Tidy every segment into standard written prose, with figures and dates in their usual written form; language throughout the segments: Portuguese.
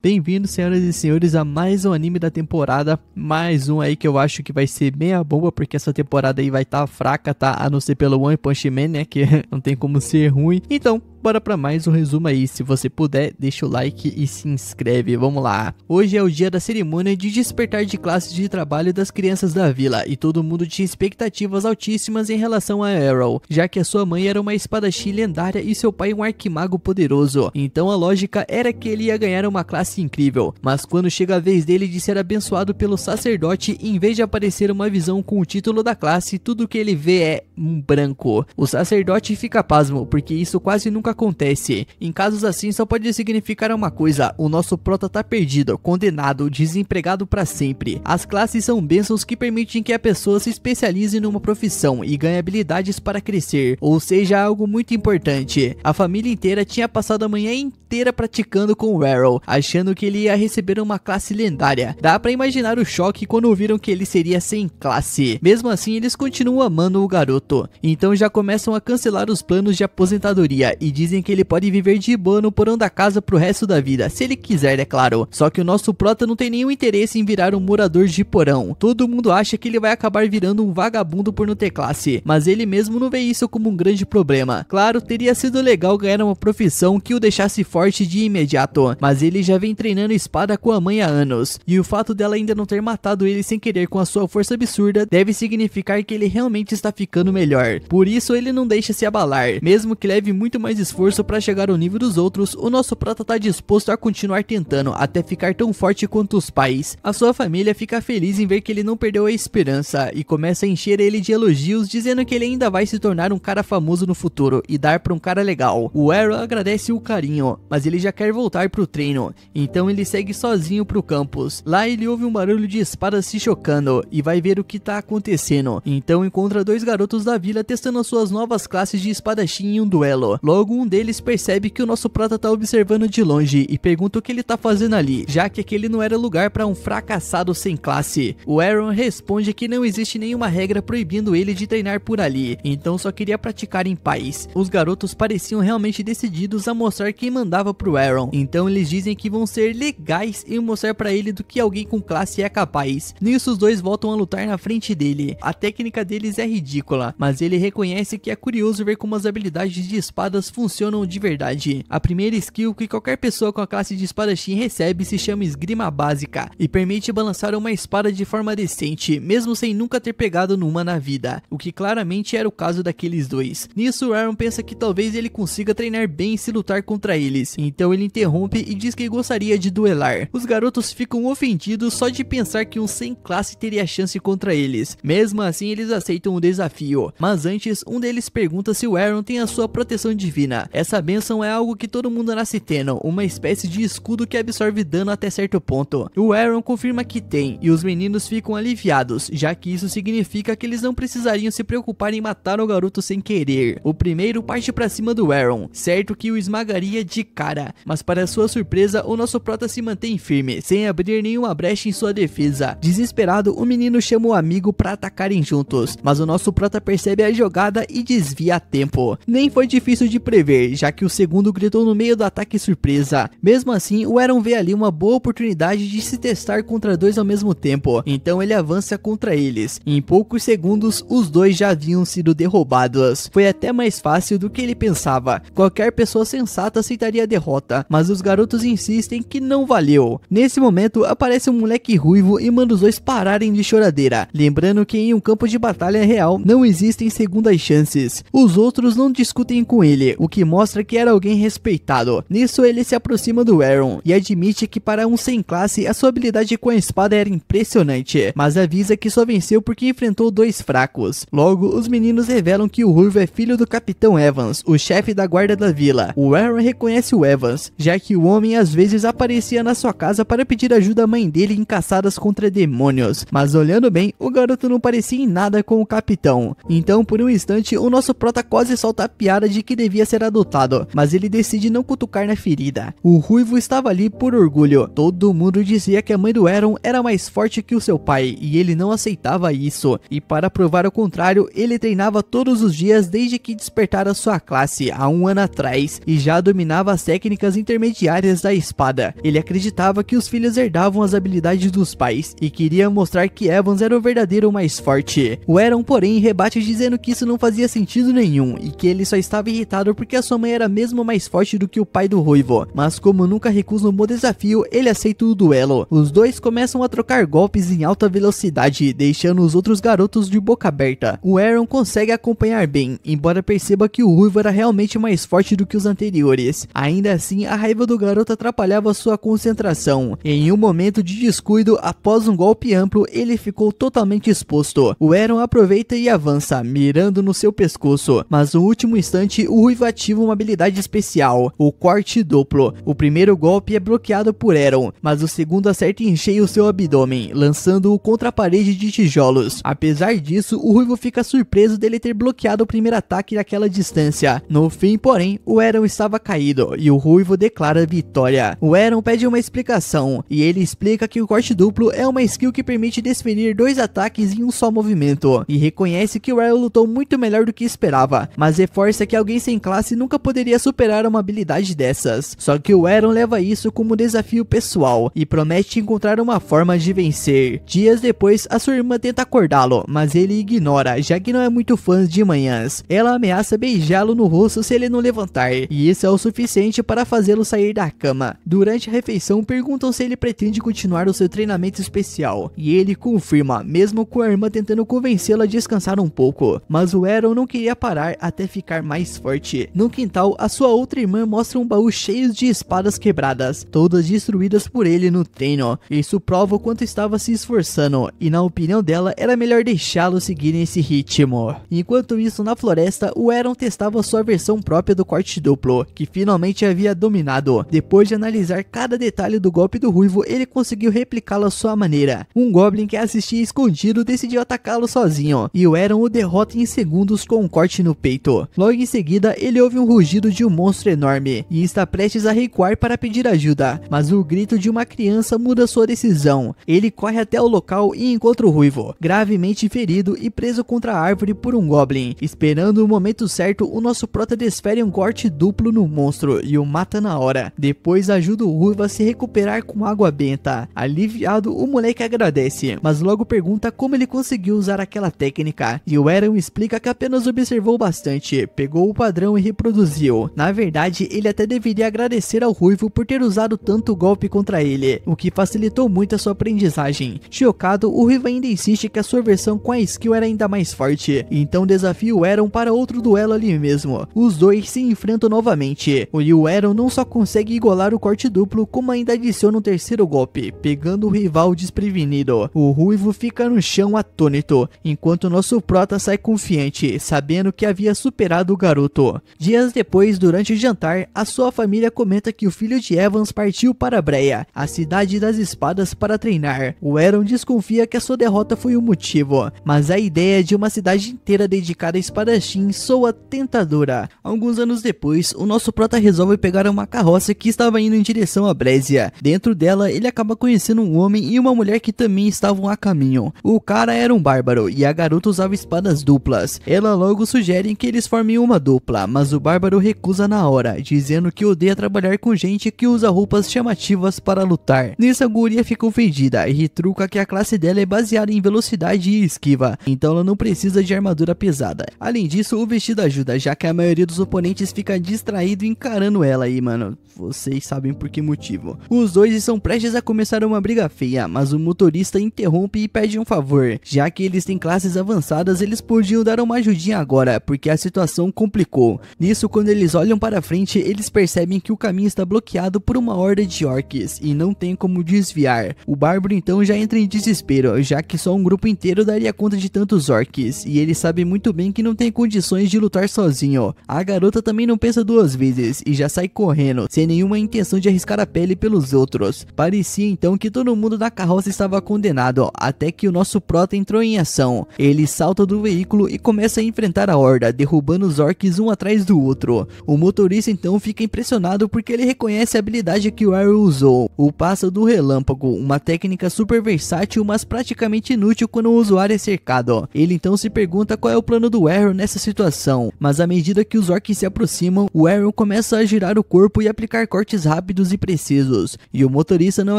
Bem-vindos, senhoras e senhores, a mais um anime da temporada. Mais um aí que eu acho que vai ser meia bomba, porque essa temporada aí vai estar fraca, tá? A não ser pelo One Punch Man, né? Que não tem como ser ruim. Então, bora pra mais um resumo aí. Se você puder, deixa o like e se inscreve. Vamos lá. Hoje é o dia da cerimônia de despertar de classes de trabalho das crianças da vila. E todo mundo tinha expectativas altíssimas em relação a Arrow, já que a sua mãe era uma espadachim lendária e seu pai um arquimago poderoso. Então a lógica era que ele ia ganhar uma classe incrível. Mas quando chega a vez dele de ser abençoado pelo sacerdote, em vez de aparecer uma visão com o título da classe, tudo que ele vê é um branco. O sacerdote fica pasmo, porque isso quase nunca acontece. Em casos assim só pode significar uma coisa: o nosso prota tá perdido, condenado, desempregado para sempre. As classes são bênçãos que permitem que a pessoa se especialize numa profissão e ganhe habilidades para crescer, ou seja, algo muito importante. A família inteira tinha passado a manhã inteira praticando com o Arrow, achando que ele ia receber uma classe lendária. Dá pra imaginar o choque quando viram que ele seria sem classe. Mesmo assim, eles continuam amando o garoto. Então já começam a cancelar os planos de aposentadoria e dizem que ele pode viver de boa no porão da casa pro resto da vida, se ele quiser, é claro. Só que o nosso prota não tem nenhum interesse em virar um morador de porão. Todo mundo acha que ele vai acabar virando um vagabundo por não ter classe, mas ele mesmo não vê isso como um grande problema. Claro, teria sido legal ganhar uma profissão que o deixasse forte de imediato, mas ele já vem treinando espada com a mãe há anos, e o fato dela ainda não ter matado ele sem querer com a sua força absurda deve significar que ele realmente está ficando melhor. Por isso ele não deixa se abalar, mesmo que leve muito mais esforço para chegar ao nível dos outros. O nosso prota tá disposto a continuar tentando até ficar tão forte quanto os pais. A sua família fica feliz em ver que ele não perdeu a esperança e começa a encher ele de elogios, dizendo que ele ainda vai se tornar um cara famoso no futuro e dar pra um cara legal. O Arrow agradece o carinho, mas ele já quer voltar pro treino, então ele segue sozinho pro campus. Lá ele ouve um barulho de espadas se chocando e vai ver o que tá acontecendo. Então encontra dois garotos da vila testando as suas novas classes de espadachim em um duelo. Logo um deles percebe que o nosso prota tá observando de longe e pergunta o que ele tá fazendo ali, já que aquele não era lugar para um fracassado sem classe. O Aaron responde que não existe nenhuma regra proibindo ele de treinar por ali, então só queria praticar em paz. Os garotos pareciam realmente decididos a mostrar quem mandava pro Aaron, então eles dizem que vão ser legais e mostrar pra ele do que alguém com classe é capaz. Nisso os dois voltam a lutar na frente dele. A técnica deles é ridícula, mas ele reconhece que é curioso ver como as habilidades de espadas funcionam de verdade. A primeira skill que qualquer pessoa com a classe de espadachim recebe se chama esgrima básica e permite balançar uma espada de forma decente, mesmo sem nunca ter pegado numa na vida, o que claramente era o caso daqueles dois. Nisso Aaron pensa que talvez ele consiga treinar bem se lutar contra eles, então ele interrompe e diz que gostaria de duelar. Os garotos ficam ofendidos só de pensar que um sem classe teria chance contra eles. Mesmo assim eles aceitam o desafio, mas antes um deles pergunta se o Aaron tem a sua proteção divina. Essa bênção é algo que todo mundo nasce tendo, uma espécie de escudo que absorve dano até certo ponto. O Aaron confirma que tem, e os meninos ficam aliviados, já que isso significa que eles não precisariam se preocupar em matar o garoto sem querer. O primeiro parte pra cima do Aaron, certo que o esmagaria de cara, mas para sua surpresa o nosso prota se mantém firme, sem abrir nenhuma brecha em sua defesa. Desesperado, o menino chama o amigo pra atacarem juntos, mas o nosso prota percebe a jogada e desvia a tempo. Nem foi difícil de prever, já que o segundo gritou no meio do ataque surpresa. Mesmo assim, o Aaron vê ali uma boa oportunidade de se testar contra dois ao mesmo tempo, então ele avança contra eles. Em poucos segundos, os dois já haviam sido derrubados. Foi até mais fácil do que ele pensava. Qualquer pessoa sensata aceitaria a derrota, mas os garotos insistem que não valeu. Nesse momento, aparece um moleque ruivo e manda os dois pararem de choradeira, lembrando que em um campo de batalha real não existem segundas chances. Os outros não discutem com ele, o que mostra que era alguém respeitado. Nisso ele se aproxima do Aaron e admite que para um sem classe a sua habilidade com a espada era impressionante, mas avisa que só venceu porque enfrentou dois fracos. Logo os meninos revelam que o ruivo é filho do Capitão Evans, o chefe da guarda da vila. O Aaron reconhece o Evans, já que o homem às vezes aparecia na sua casa para pedir ajuda à mãe dele em caçadas contra demônios, mas olhando bem, o garoto não parecia em nada com o capitão. Então por um instante o nosso prota quase solta a piada de que devia ser adotado, mas ele decide não cutucar na ferida. O Ruivo estava ali por orgulho. Todo mundo dizia que a mãe do Eren era mais forte que o seu pai, e ele não aceitava isso. E para provar o contrário, ele treinava todos os dias desde que despertara sua classe, há um ano atrás, e já dominava as técnicas intermediárias da espada. Ele acreditava que os filhos herdavam as habilidades dos pais, e queria mostrar que Evans era o verdadeiro mais forte. O Eren, porém, rebate dizendo que isso não fazia sentido nenhum, e que ele só estava irritado porque a sua mãe era mesmo mais forte do que o pai do Ruivo. Mas como nunca recusa um bom desafio, ele aceita o duelo. Os dois começam a trocar golpes em alta velocidade, deixando os outros garotos de boca aberta. O Eren consegue acompanhar bem, embora perceba que o Ruivo era realmente mais forte do que os anteriores. Ainda assim, a raiva do garoto atrapalhava sua concentração. Em um momento de descuido, após um golpe amplo, ele ficou totalmente exposto. O Eren aproveita e avança, mirando no seu pescoço. Mas no último instante, o Ruivo ativa uma habilidade especial, o corte duplo. O primeiro golpe é bloqueado por Eren, mas o segundo acerta em cheio seu abdômen, lançando-o contra a parede de tijolos. Apesar disso, o Ruivo fica surpreso dele ter bloqueado o primeiro ataque daquela distância. No fim, porém, o Eren estava caído e o Ruivo declara vitória. O Eren pede uma explicação e ele explica que o corte duplo é uma skill que permite desferir 2 ataques em um só movimento, e reconhece que o Eren lutou muito melhor do que esperava, mas reforça que alguém sem classe nunca poderia superar uma habilidade dessas. Só que o Eren leva isso como desafio pessoal e promete encontrar uma forma de vencer. Dias depois, a sua irmã tenta acordá-lo, mas ele ignora, já que não é muito fã de manhãs. Ela ameaça beijá-lo no rosto se ele não levantar, e isso é o suficiente para fazê-lo sair da cama. Durante a refeição, perguntam se ele pretende continuar o seu treinamento especial, e ele confirma, mesmo com a irmã tentando convencê-lo a descansar um pouco. Mas o Eren não queria parar até ficar mais forte. No quintal, a sua outra irmã mostra um baú cheio de espadas quebradas, todas destruídas por ele no treino. Isso prova o quanto estava se esforçando, e na opinião dela, era melhor deixá-lo seguir nesse ritmo. Enquanto isso, na floresta, o Eren testava sua versão própria do corte duplo, que finalmente havia dominado. Depois de analisar cada detalhe do golpe do Ruivo, ele conseguiu replicá-lo à sua maneira. Um Goblin que assistia escondido decidiu atacá-lo sozinho, e o Eren o derrota em segundos com um corte no peito. Logo em seguida, ele ouve um rugido de um monstro enorme, e está prestes a recuar para pedir ajuda, mas o grito de uma criança muda sua decisão. Ele corre até o local e encontra o Ruivo, gravemente ferido e preso contra a árvore por um Goblin. Esperando o momento certo, o nosso prota desfere um corte duplo no monstro e o mata na hora. Depois ajuda o Ruivo a se recuperar com água benta. Aliviado, o moleque agradece, mas logo pergunta como ele conseguiu usar aquela técnica, e o Eren explica que apenas observou bastante, pegou o padrão e reproduziu. Na verdade, ele até deveria agradecer ao Ruivo por ter usado tanto golpe contra ele, o que facilitou muito a sua aprendizagem. Chocado, o Ruivo ainda insiste que a sua versão com a skill era ainda mais forte, então desafia o Eren para outro duelo ali mesmo. Os dois se enfrentam novamente, e o Eren não só consegue igualar o corte duplo, como ainda adiciona um terceiro golpe, pegando o rival desprevenido. O Ruivo fica no chão atônito, enquanto nosso prota sai confiante, sabendo que havia superado o garoto. Dias depois, durante o jantar, a sua família comenta que o filho de Evans partiu para Breia, a cidade das espadas, para treinar. O Eren desconfia que a sua derrota foi o motivo, mas a ideia de uma cidade inteira dedicada a espadachim soa tentadora. Alguns anos depois, o nosso prota resolve pegar uma carroça que estava indo em direção a Brésia. Dentro dela, ele acaba conhecendo um homem e uma mulher que também estavam a caminho. O cara era um bárbaro e a garota usava espadas duplas. Ela logo sugere que eles formem uma dupla, mas o bárbaro recusa na hora, dizendo que odeia trabalhar com gente que usa roupas chamativas para lutar. Nisso, a guria fica ofendida e retruca que a classe dela é baseada em velocidade e esquiva, então ela não precisa de armadura pesada. Além disso, o vestido ajuda, já que a maioria dos oponentes fica distraído encarando ela aí, mano. Vocês sabem por que motivo. Os dois estão prestes a começar uma briga feia, mas o motorista interrompe e pede um favor. Já que eles têm classes avançadas, eles podiam dar uma ajudinha agora, porque a situação complicou. Nisso, quando eles olham para frente, eles percebem que o caminho está bloqueado por uma horda de orcs e não tem como desviar. O bárbaro então já entra em desespero, já que só um grupo inteiro daria conta de tantos orcs, e ele sabe muito bem que não tem condições de lutar sozinho. A garota também não pensa duas vezes e já sai correndo, sem nenhuma intenção de arriscar a pele pelos outros. Parecia então que todo mundo da carroça estava condenado, até que o nosso prota entrou em ação. Ele salta do veículo e começa a enfrentar a horda, derrubando os orcs um atrás do outro. O motorista então fica impressionado porque ele reconhece a habilidade que o Arrow usou, o passo do relâmpago, uma técnica super versátil, mas praticamente inútil quando o usuário é cercado. Ele então se pergunta qual é o plano do Arrow nessa situação, mas à medida que os orcs se aproximam, o Arrow começa a girar o corpo e aplicar cortes rápidos e precisos, e o motorista não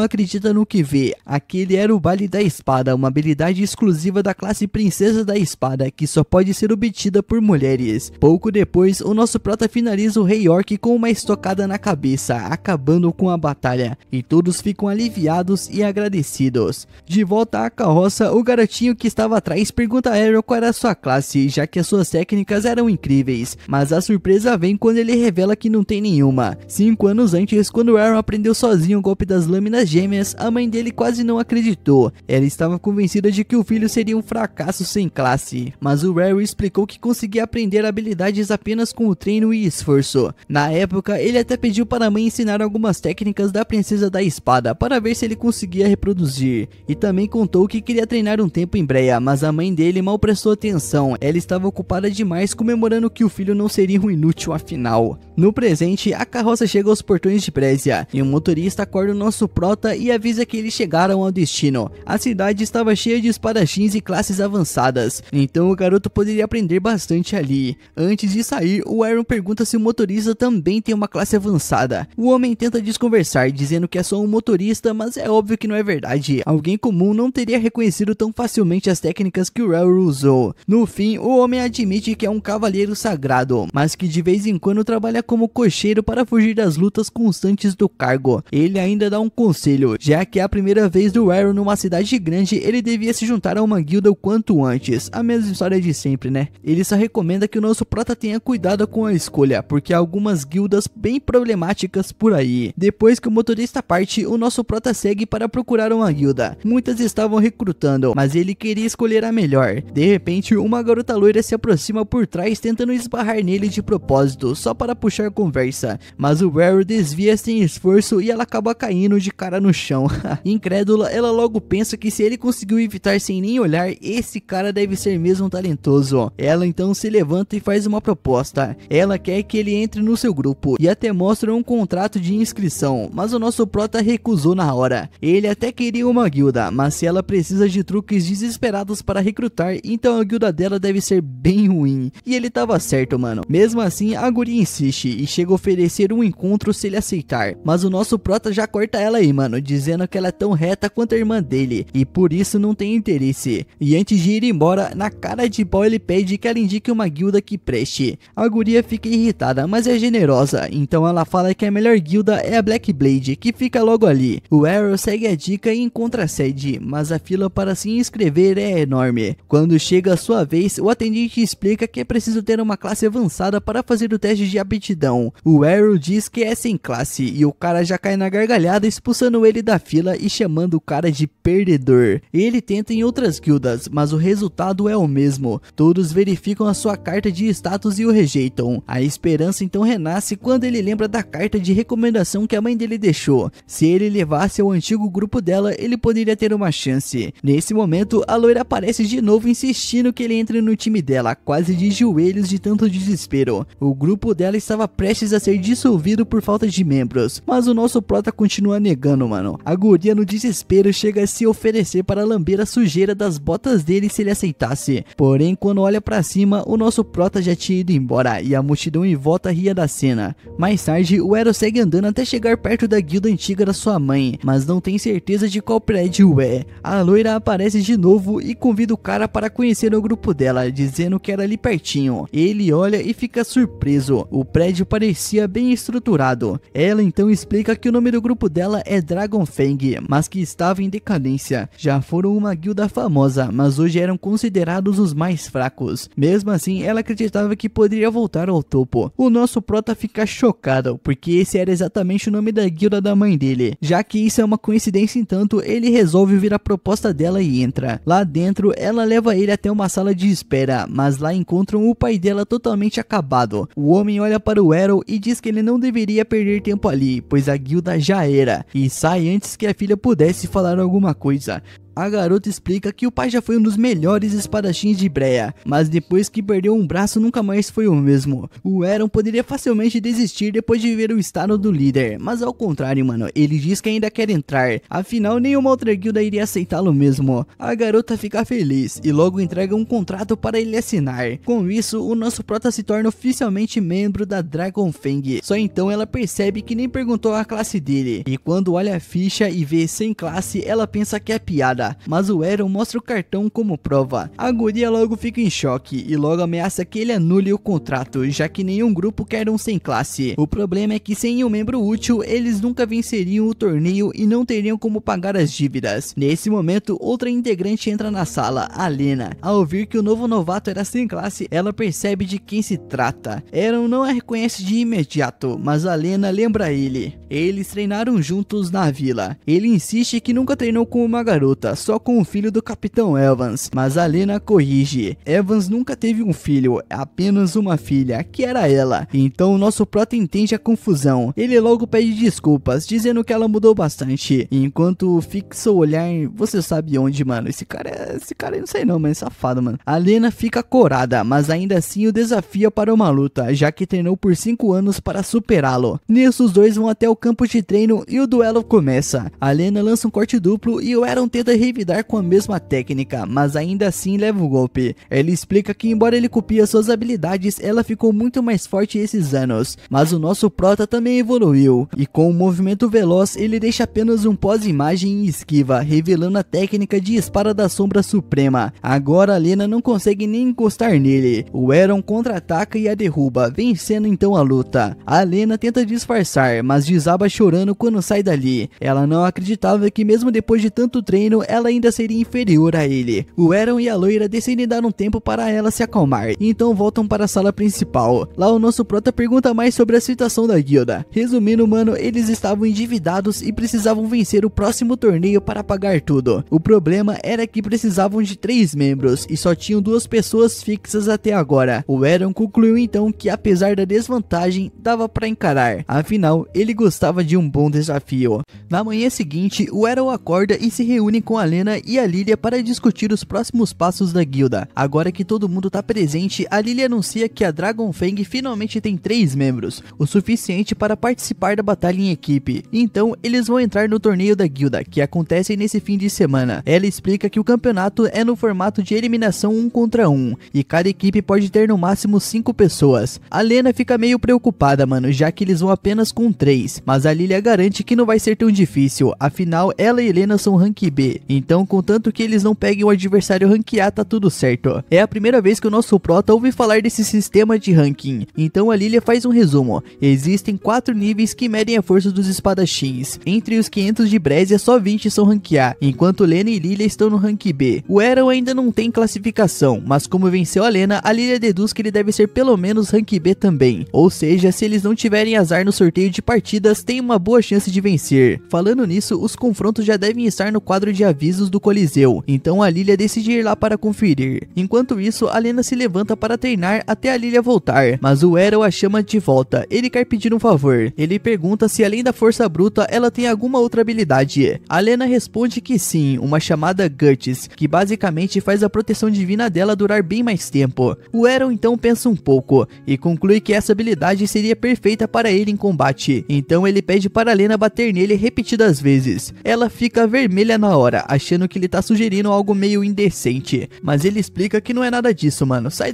acredita no que vê. Aquele era o baile da espada, uma habilidade exclusiva da classe Princesa da Espada, que só pode ser obtida por mulheres. Pouco depois, o nosso prota finaliza o Rei Orc com uma estocada na cabeça, acabando com a batalha, e todos ficam aliviados e agradecidos. De volta à carroça, o garotinho que estava atrás pergunta a Arrow qual era a sua classe, já que as suas técnicas eram incríveis, mas a surpresa vem quando ele revela que não tem nenhuma. 5 anos antes, quando Arrow aprendeu sozinho o golpe das lâminas gêmeas, a mãe dele quase não acreditou. Ela estava convencida de que o filho seria um fracasso sem classe, mas o Arrow explicou que conseguia aprender habilidades apenas com o treino e esforço. Na época, ele até pediu para a mãe ensinar algumas técnicas da Princesa da Espada para ver se ele conseguia reproduzir, e também contou que queria treinar um tempo em Breia, mas a mãe dele mal prestou atenção. Ela estava ocupada demais comemorando que o filho não seria um inútil afinal. No presente, a carroça chega aos portões de Brésia, e o motorista acorda o nosso prota e avisa que eles chegaram ao destino. A cidade estava cheia de espadachins e classes avançadas, então o garoto poderia aprender bastante ali. Antes de sair, o Arrow pergunta se o motorista também tem uma classe avançada. O homem tenta desconversar, dizendo que é só um motorista, mas é óbvio que não é verdade. Alguém comum não teria reconhecido tão facilmente as técnicas que o Arrow usou. No fim, o homem admite que é um cavaleiro sagrado, mas que de vez em quando trabalha como cocheiro para fugir das lutas constantes do cargo. Ele ainda dá um conselho, já que é a primeira vez do Arrow numa cidade grande, ele devia se juntar a uma guilda o quanto antes. A mesma história de sempre, né? Ele só recomenda que o nosso prota tenha cuidado com a escolha, porque há algumas guildas bem problemáticas por aí. Depois que o motorista parte, o nosso prota segue para procurar uma guilda. Muitas estavam recrutando, mas ele queria escolher a melhor. De repente, uma garota loira se aproxima por trás, tentando esbarrar nele de propósito, só para puxar conversa, mas o Arrow desvia sem esforço e ela acaba caindo de cara no chão. Incrédula, ela logo pensa que se ele conseguiu evitar sem nem olhar, esse cara deve ser mesmo talentoso. Ela então se levanta e faz uma proposta. Ela quer que ele entre no seu grupo e até mostra um contrato de inscrição, mas o nosso prota recusou na hora. Ele até queria uma guilda, mas se ela precisa de truques desesperados para recrutar, então a guilda dela deve ser bem ruim. E ele tava certo, mano. Mesmo assim, a guria insiste e chega a oferecer um encontro se ele aceitar, mas o nosso prota já corta ela aí, mano, dizendo que ela é tão reta quanto a irmã dele e por isso não tem interesse. E antes de ir embora, na cara de pau ele pede que ela indique uma guilda que preste. A guria fica irritada, mas é generosa, então ela fala que a melhor guilda é a Black Blade, que fica logo ali. O Arrow segue a dica e encontra a sede, mas a fila para se inscrever é enorme. Quando chega a sua vez, o atendente explica que é preciso ter uma classe avançada para fazer o teste de aptidão. O Arrow diz que é sem classe e o cara já cai na gargalhada, expulsando ele da fila e chamando o cara de perdedor. Ele tenta em outras guildas, mas o resultado é o mesmo. Todos verificam a sua carta de status e o rejeitam. A esperança então renasce quando ele lembra da carta de recomendação que a mãe dele deixou. Se ele levasse ao antigo grupo dela, ele poderia ter uma chance. Nesse momento, a loira aparece de novo insistindo que ele entre no time dela, quase de joelhos de tanto desespero. O grupo dela estava prestes a ser dissolvido por falta de membros, mas o nosso prota continua negando, mano. A guria no desespero chega a se oferecer para lamber a sujeira das botas dele se ele aceitasse. Porém, quando olha pra cima, o nosso prota já tinha ido embora e a multidão em volta ria da cena. Mais tarde, o Arrow segue andando até chegar perto da guilda antiga da sua mãe, mas não tem certeza de qual prédio é. A loira aparece de novo e convida o cara para conhecer o grupo dela, dizendo que era ali pertinho. Ele olha e fica surpreso. O prédio parecia bem estruturado. Ela então explica que o nome do grupo dela é Dragonfang, mas que estava em decadência. Já foram uma guilda famosa, mas hoje eram considerados os mais fracos. Mesmo assim, ela acreditava que poderia voltar ao topo. O nosso prota fica chocado, porque esse era exatamente o nome da guilda da mãe dele. Já que isso é uma coincidência, entanto, ele resolve ouvir a proposta dela e entra. Lá dentro, ela leva ele até uma sala de espera, mas lá encontram o pai dela totalmente acabado. O homem olha para o Arrow e diz que ele não deveria perder tempo ali, pois a guilda já era, e sai antes que a filha pudesse falar alguma coisa. a garota explica que o pai já foi um dos melhores espadachins de Breia, mas depois que perdeu um braço nunca mais foi o mesmo. O Eren poderia facilmente desistir depois de ver o estado do líder, mas ao contrário, mano, ele diz que ainda quer entrar, afinal nenhuma outra guilda iria aceitá-lo mesmo. A garota fica feliz e logo entrega um contrato para ele assinar. Com isso, o nosso prota se torna oficialmente membro da Dragon Fang. Só então ela percebe que nem perguntou a classe dele, e quando olha a ficha e vê sem classe, ela pensa que é piada, mas o Eren mostra o cartão como prova. A guria logo fica em choque e logo ameaça que ele anule o contrato, já que nenhum grupo quer um sem classe. O problema é que sem um membro útil, eles nunca venceriam o torneio e não teriam como pagar as dívidas. Nesse momento, outra integrante entra na sala, a Lena. Ao ouvir que o novo novato era sem classe, ela percebe de quem se trata. Eren não a reconhece de imediato, mas a Lena lembra ele. Eles treinaram juntos na vila. Ele insiste que nunca treinou com uma garota, só com o filho do Capitão Evans, mas a Lena corrige. Evans nunca teve um filho, apenas uma filha, que era ela. Então o nosso prota entende a confusão. Ele logo pede desculpas, dizendo que ela mudou bastante. Enquanto fixa o olhar, você sabe onde, mano. Esse cara eu não sei não, mas é safado, mano. A Lena fica corada, mas ainda assim o desafia para uma luta, já que treinou por 5 anos para superá-lo. Nisso os dois vão até o campo de treino e o duelo começa. A Lena lança um corte duplo e o Eren tenta revidar com a mesma técnica, mas ainda assim leva o golpe. Ela explica que embora ele copie suas habilidades, ela ficou muito mais forte esses anos, mas o nosso prota também evoluiu, e com um movimento veloz ele deixa apenas um pós-imagem e esquiva, revelando a técnica de espada da sombra suprema. Agora a Lena não consegue nem encostar nele. O Eren contra-ataca e a derruba, vencendo então a luta. A Lena tenta disfarçar, mas desaba chorando quando sai dali. Ela não acreditava que mesmo depois de tanto treino, ela ainda seria inferior a ele. O Eren e a loira decidem dar um tempo para ela se acalmar, então voltam para a sala principal. Lá o nosso prota pergunta mais sobre a situação da guilda. Resumindo, mano, eles estavam endividados e precisavam vencer o próximo torneio para pagar tudo. O problema era que precisavam de 3 membros e só tinham 2 pessoas fixas até agora. O Eren concluiu então que apesar da desvantagem, dava para encarar. Afinal, ele gostava de um bom desafio. Na manhã seguinte, o Eren acorda e se reúne com a Lena e a Lilia para discutir os próximos passos da guilda. Agora que todo mundo tá presente, a Lilia anuncia que a Dragon Fang finalmente tem 3 membros, o suficiente para participar da batalha em equipe. Então, eles vão entrar no torneio da guilda, que acontece nesse fim de semana. Ela explica que o campeonato é no formato de eliminação 1 contra 1, e cada equipe pode ter no máximo 5 pessoas. A Lena fica meio preocupada, mano, já que eles vão apenas com 3, mas a Lilia garante que não vai ser tão difícil, afinal ela e Lena são rank B, então contanto que eles não peguem o adversário rank A tá tudo certo. É a primeira vez que o nosso prota ouve falar desse sistema de ranking, então a Lilia faz um resumo. Existem 4 níveis que medem a força dos espadachins. Entre os 500 de Brésia, só 20 são rank A, enquanto Lena e Lilia estão no rank B. O Eren ainda não tem classificação, mas como venceu a Lena, a Lilia deduz que ele deve ser pelo menos rank B também. Ou seja, se eles não tiverem azar no sorteio de partidas, tem uma boa chance de vencer. Falando nisso, os confrontos já devem estar no quadro de avisos do Coliseu, então a Lilia decide ir lá para conferir. Enquanto isso, a Lena se levanta para treinar até a Lilia voltar, mas o Eren a chama de volta. Ele quer pedir um favor. Ele pergunta se além da força bruta, ela tem alguma outra habilidade. A Lena responde que sim, uma chamada Guts, que basicamente faz a proteção divina dela durar bem mais tempo. O Eren então pensa um pouco e conclui que essa habilidade seria perfeita para ele em combate, então ele pede para a Lena bater nele repetidas vezes. Ela fica vermelha na hora, achando que ele tá sugerindo algo meio indecente, mas ele explica que não é nada disso, mano. Sai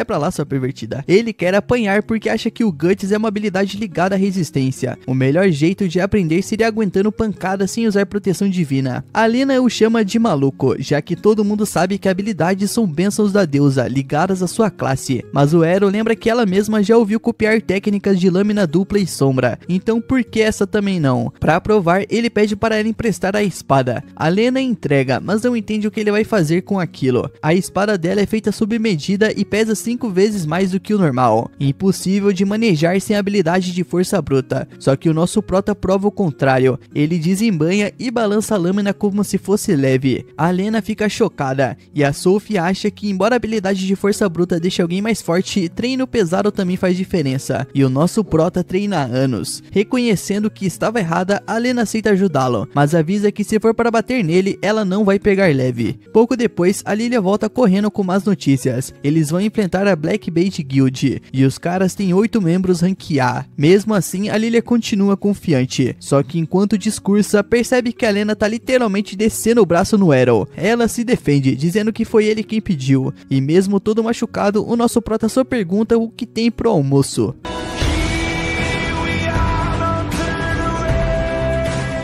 pra lá, sua pervertida. Ele quer apanhar porque acha que o Guts é uma habilidade ligada à resistência. O melhor jeito de aprender seria aguentando pancada sem usar proteção divina. A Lena o chama de maluco, já que todo mundo sabe que habilidades são bênçãos da deusa, ligadas à sua classe. Mas o Eren lembra que ela mesma já ouviu copiar técnicas de lâmina dupla e sombra, então por que essa também não? Pra provar, ele pede para ela emprestar a espada. A Lena entrega, mas não entende o que ele vai fazer com aquilo. A espada dela é feita sob medida e pesa 5 vezes mais do que o normal. Impossível de manejar sem habilidade de força bruta. Só que o nosso prota prova o contrário. Ele desembanha e balança a lâmina como se fosse leve. A Lena fica chocada e a Sophie acha que embora a habilidade de força bruta deixe alguém mais forte, treino pesado também faz diferença. E o nosso prota treina há anos. Reconhecendo que estava errada, a Lena aceita ajudá-lo, mas avisa que se for para bater nele, dele, ela não vai pegar leve. Pouco depois, a Lilia volta correndo com más notícias. Eles vão enfrentar a Black Blade Guild, e os caras têm 8 membros rank A. Mesmo assim, a Lilia continua confiante. Só que enquanto discursa, percebe que a Lena tá literalmente descendo o braço no Arrow. Ela se defende, dizendo que foi ele quem pediu. E mesmo todo machucado, o nosso prota só pergunta o que tem pro almoço.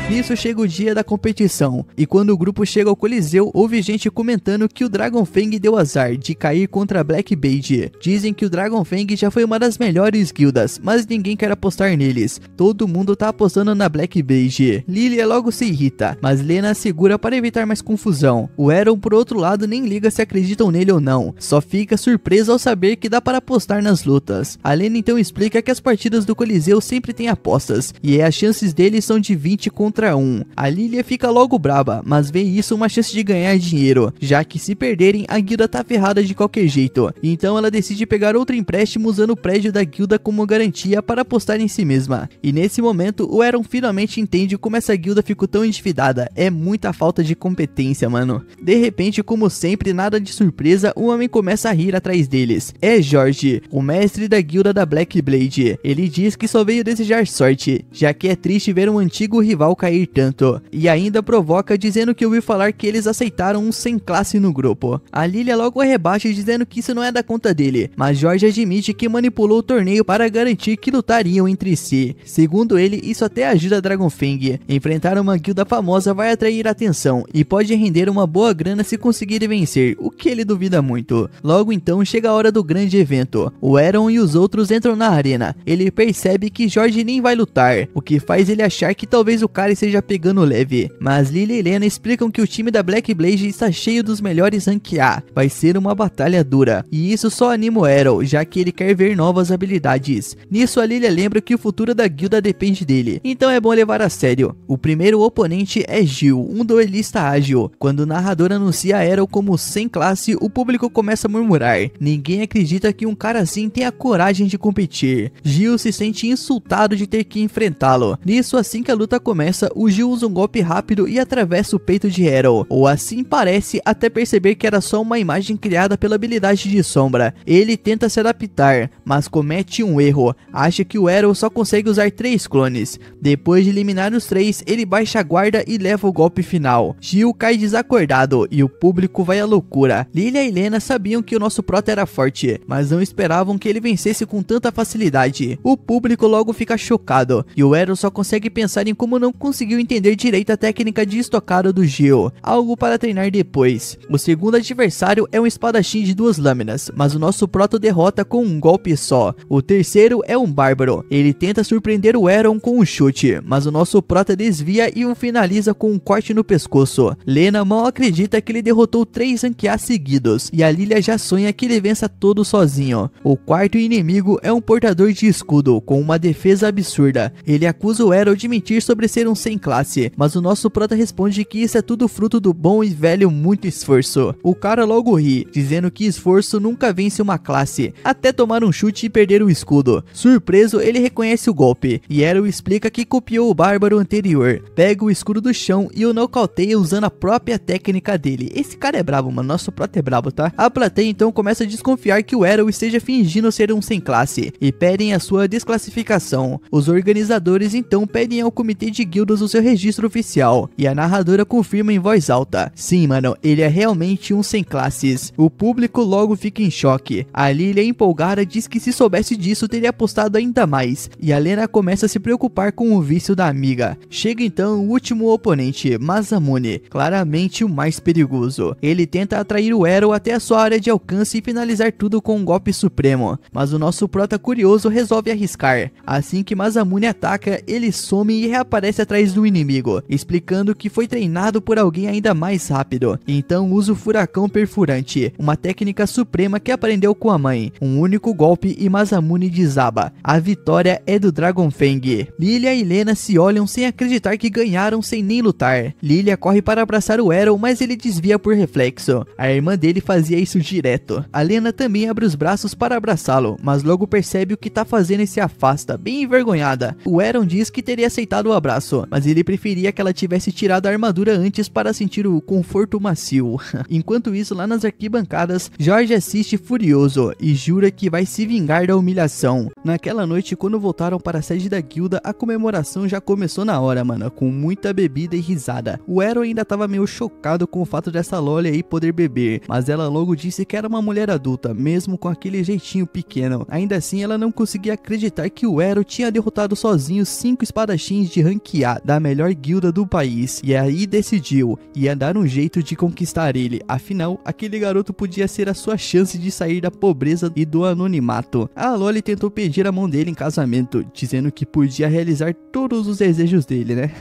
Nisso chega o dia da competição, e quando o grupo chega ao Coliseu, houve gente comentando que o Dragon Fang deu azar de cair contra a Black Blade. Dizem que o Dragon Fang já foi uma das melhores guildas, mas ninguém quer apostar neles. Todo mundo tá apostando na Black Blade. Lilia logo se irrita, mas Lena segura para evitar mais confusão. O Arrow, por outro lado, nem liga se acreditam nele ou não, só fica surpreso ao saber que dá para apostar nas lutas. A Lena então explica que as partidas do Coliseu sempre tem apostas, e as chances deles são de 20 contra 1. A Lilia fica logo braba, mas vê isso uma chance de ganhar dinheiro, já que se perderem, a guilda tá ferrada de qualquer jeito. Então ela decide pegar outro empréstimo usando o prédio da guilda como garantia para apostar em si mesma. E nesse momento, o Aaron finalmente entende como essa guilda ficou tão endividada. É muita falta de competência, mano. De repente, como sempre, nada de surpresa, o homem começa a rir atrás deles. É Jorge, o mestre da guilda da Black Blade. Ele diz que só veio desejar sorte, já que é triste ver um antigo rival cair tanto, e ainda provoca dizendo que ouviu falar que eles aceitaram um sem classe no grupo. A Lilia logo rebaixa dizendo que isso não é da conta dele, mas Jorge admite que manipulou o torneio para garantir que lutariam entre si. Segundo ele, isso até ajuda a Dragon Fang. Enfrentar uma guilda famosa vai atrair atenção e pode render uma boa grana se conseguirem vencer, o que ele duvida muito. Logo então chega a hora do grande evento. O Aaron e os outros entram na arena. Ele percebe que Jorge nem vai lutar, o que faz ele achar que talvez o cara esteja pegando leve, mas Lilia e Lena explicam que o time da Black Blade está cheio dos melhores rank A. Vai ser uma batalha dura, e isso só anima o Arrow, já que ele quer ver novas habilidades. Nisso a Lilia lembra que o futuro da guilda depende dele, então é bom levar a sério. O primeiro oponente é Gil, um duelista ágil. Quando o narrador anuncia Arrow como sem classe, o público começa a murmurar. Ninguém acredita que um cara assim tenha coragem de competir. Gil se sente insultado de ter que enfrentá-lo. Nisso, assim que a luta começa, o Gil usa um golpe rápido e atravessa o peito de Arrow, ou assim parece, até perceber que era só uma imagem criada pela habilidade de sombra. Ele tenta se adaptar, mas comete um erro, acha que o Arrow só consegue usar 3 clones. Depois de eliminar os 3, ele baixa a guarda e leva o golpe final. Gil cai desacordado e o público vai à loucura. Lilia e Lena sabiam que o nosso prota era forte, mas não esperavam que ele vencesse com tanta facilidade. O público logo fica chocado, e o Arrow só consegue pensar em como não conseguiu entender direito a técnica de estocada do Gil, algo para treinar depois. O segundo adversário é um espadachim de 2 lâminas, mas o nosso proto derrota com um golpe só. O terceiro é um bárbaro, ele tenta surpreender o Aaron com um chute, mas o nosso prota desvia e o finaliza com um corte no pescoço. Lena mal acredita que ele derrotou 3 rank A seguidos, e a Lilia já sonha que ele vença todo sozinho. O quarto inimigo é um portador de escudo, com uma defesa absurda. Ele acusa o Arrow de mentir sobre ser um sem classe, mas o nosso prota responde que isso é tudo fruto do bom e velho muito esforço. O cara logo ri, dizendo que esforço nunca vence uma classe, até tomar um chute e perder o escudo. Surpreso, ele reconhece o golpe, e Arrow explica que copiou o bárbaro anterior, pega o escudo do chão e o nocauteia usando a própria técnica dele. Esse cara é brabo, mano, nosso prota é brabo, tá? A plateia então começa a desconfiar que o Arrow esteja fingindo ser um sem classe, e pedem a sua desclassificação. Os organizadores então pedem ao comitê de guildas o seu registro oficial, e a narradora confirma em voz alta: sim, mano, ele é realmente um sem classes. O público logo fica em choque. A Lilia, empolgada, diz que se soubesse disso teria apostado ainda mais, e a Lena começa a se preocupar com o vício da amiga. Chega então o último oponente, Masamune, claramente o mais perigoso. Ele tenta atrair o Arrow até a sua área de alcance e finalizar tudo com um golpe supremo, mas o nosso prota curioso resolve arriscar. Assim que Masamune ataca, ele some e reaparece atrás do inimigo, explicando que foi treinado por alguém ainda mais rápido. Então usa o furacão perfurante, uma técnica suprema que aprendeu com a mãe. Um único golpe e Masamune desaba. A vitória é do Dragon Fang. Lilia e Lena se olham sem acreditar que ganharam sem nem lutar. Lilia corre para abraçar o Arrow, mas ele desvia por reflexo. A irmã dele fazia isso direto. A Lena também abre os braços para abraçá-lo, mas logo percebe o que tá fazendo e se afasta, bem envergonhada. O Aaron diz que teria aceitado o abraço, treino, mas ele preferia que ela tivesse tirado a armadura antes para sentir o conforto macio. Enquanto isso, lá nas arquibancadas, Jorge assiste furioso e jura que vai se vingar da humilhação. Naquela noite, quando voltaram para a sede da guilda, a comemoração já começou na hora, mano, com muita bebida e risada. O Ero ainda tava meio chocado com o fato dessa Loli aí poder beber, mas ela logo disse que era uma mulher adulta, mesmo com aquele jeitinho pequeno. Ainda assim, ela não conseguia acreditar que o Ero tinha derrotado sozinho 5 espadachins de rank A da melhor guilda do país, e aí decidiu, ia dar um jeito de conquistar ele, afinal, aquele garoto podia ser a sua chance de sair da pobreza e do anonimato. A Loli tentou pedir a mão dele em casamento, dizendo que podia realizar todos os desejos dele, né?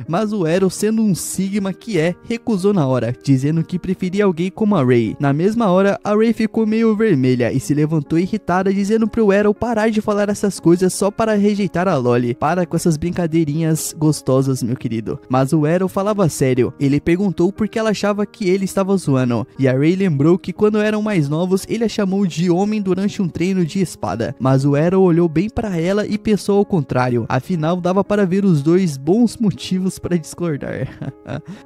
Mas o Ero, sendo um Sigma que é, recusou na hora, dizendo que preferia alguém como a Ray. Na mesma hora, a Ray ficou meio vermelha e se levantou irritada, dizendo pro Ero parar de falar essas coisas só para rejeitar a Loli. Para com essas brincadeirinhas gostosas, meu querido. Mas o Ero falava sério. Ele perguntou por que ela achava que ele estava zoando, e a Ray lembrou que quando eram mais novos, ele a chamou de homem durante um treino de espada. Mas o Ero olhou bem para ela e pensou ao contrário. Afinal, dava para ver os dois bons motivos para discordar.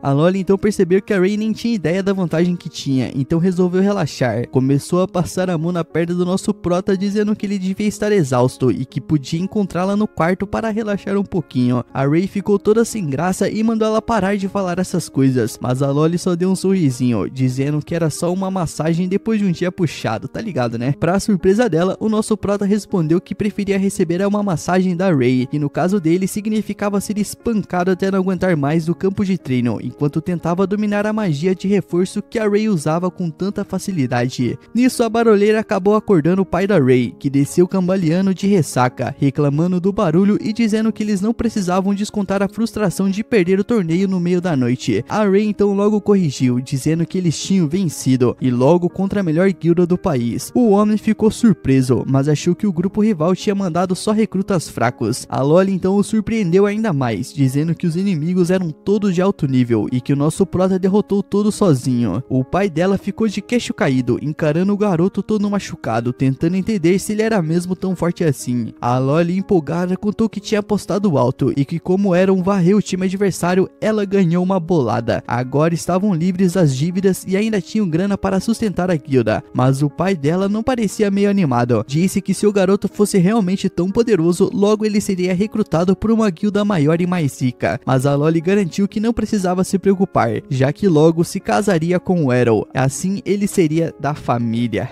A Loli então percebeu que a Ray nem tinha ideia da vantagem que tinha, então resolveu relaxar. Começou a passar a mão na perna do nosso prota, dizendo que ele devia estar exausto e que podia encontrá-la no quarto para relaxar um pouquinho. A Ray ficou toda sem graça e mandou ela parar de falar essas coisas, mas a Loli só deu um sorrisinho, dizendo que era só uma massagem depois de um dia puxado, tá ligado, né? Pra surpresa dela, o nosso prota respondeu que preferia receber uma massagem da Ray, e no caso dele significava ser espancado até não aguentar mais do campo de treino, enquanto tentava dominar a magia de reforço que a Ray usava com tanta facilidade. Nisso, a barulheira acabou acordando o pai da Ray, que desceu cambaleando de ressaca, reclamando do barulho e dizendo que eles não precisavam descontar a frustração de perder o torneio no meio da noite. A Ray então logo corrigiu, dizendo que eles tinham vencido, e logo contra a melhor guilda do país. O homem ficou surpreso, mas achou que o grupo rival tinha mandado só recrutas fracos. A Loli então o surpreendeu ainda mais, dizendo que os inimigos eram todos de alto nível e que o nosso prota derrotou todos sozinho. O pai dela ficou de queixo caído, encarando o garoto todo machucado, tentando entender se ele era mesmo tão forte assim. A Loli, empolgada, contou que tinha apostado alto e que, como era um varreu o time adversário, ela ganhou uma bolada. Agora estavam livres das dívidas e ainda tinham grana para sustentar a guilda, mas o pai dela não parecia meio animado. Disse que se o garoto fosse realmente tão poderoso, logo ele seria recrutado por uma guilda maior e mais rica. Mas a Loli garantiu que não precisava se preocupar, já que logo se casaria com o Ero. Assim ele seria da família.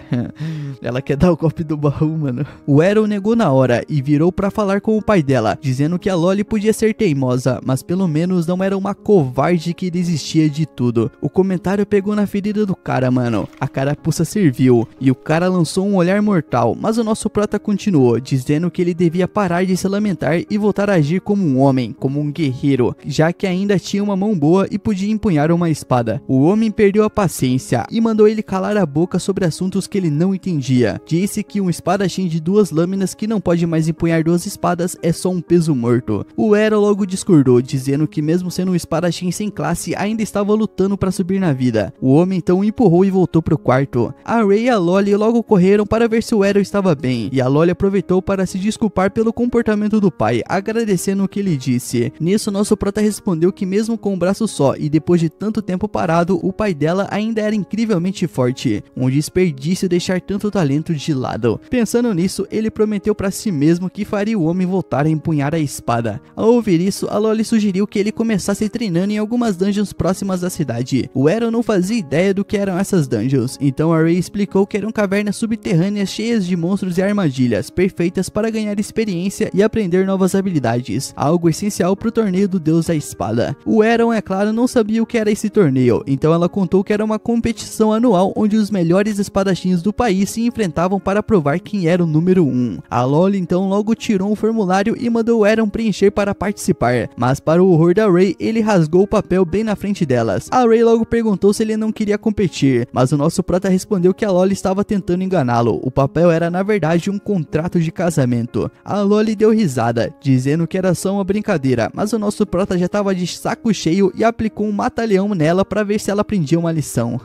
Ela quer dar o golpe do baú, mano. O Ero negou na hora e virou pra falar com o pai dela, dizendo que a Loli podia ser teimosa, mas pelo menos não era uma covarde que desistia de tudo. O comentário pegou na ferida do cara, mano. A carapuça serviu e o cara lançou um olhar mortal, mas o nosso prota continuou, dizendo que ele devia parar de se lamentar e voltar a agir como um homem, como um guerreiro, já que ainda tinha uma mão boa e podia empunhar uma espada. O homem perdeu a paciência e mandou ele calar a boca sobre assuntos que ele não entendia. Disse que um espadachim de 2 lâminas que não pode mais empunhar 2 espadas é só um peso morto. O Ero logo discordou, dizendo que mesmo sendo um espadachim sem classe, ainda estava lutando para subir na vida. O homem então o empurrou e voltou pro quarto. A Ray e a Loli logo correram para ver se o Ero estava bem, e a Loli aproveitou para se desculpar pelo comportamento do pai, agradecendo o que ele disse. Nisso, nosso prota respondeu que mesmo com um braço só e depois de tanto tempo parado, o pai dela ainda era incrivelmente forte. Um desperdício deixar tanto talento de lado. Pensando nisso, ele prometeu para si mesmo que faria o homem voltar a empunhar a espada. Ao ouvir isso, a Loli sugeriu que ele começasse treinando em algumas dungeons próximas da cidade. O Ero não fazia ideia do que eram essas dungeons, então a Ray explicou que eram cavernas subterrâneas cheias de monstros e armadilhas, perfeitas para ganhar experiência e aprender novas habilidades, algo essencial para o torneio do Deus da Espada. O Ero, é claro, não sabia o que era esse torneio, então ela contou que era uma competição anual onde os melhores espadachins do país se enfrentavam para provar quem era o número 1. A Loli então logo tirou um formulário e mandou o Ero preencher para participar, mas para o horror da Ray, ele rasgou o papel bem na frente delas. A Ray logo perguntou se ele não queria competir, mas o nosso prota respondeu que a Loli estava tentando enganá-lo. O papel era na verdade um contrato de casamento. A Loli deu risada, dizendo que era só uma brincadeira, mas o nosso prota já estava de saco cheio e aplicou um mata-leão nela para ver se ela aprendia uma lição.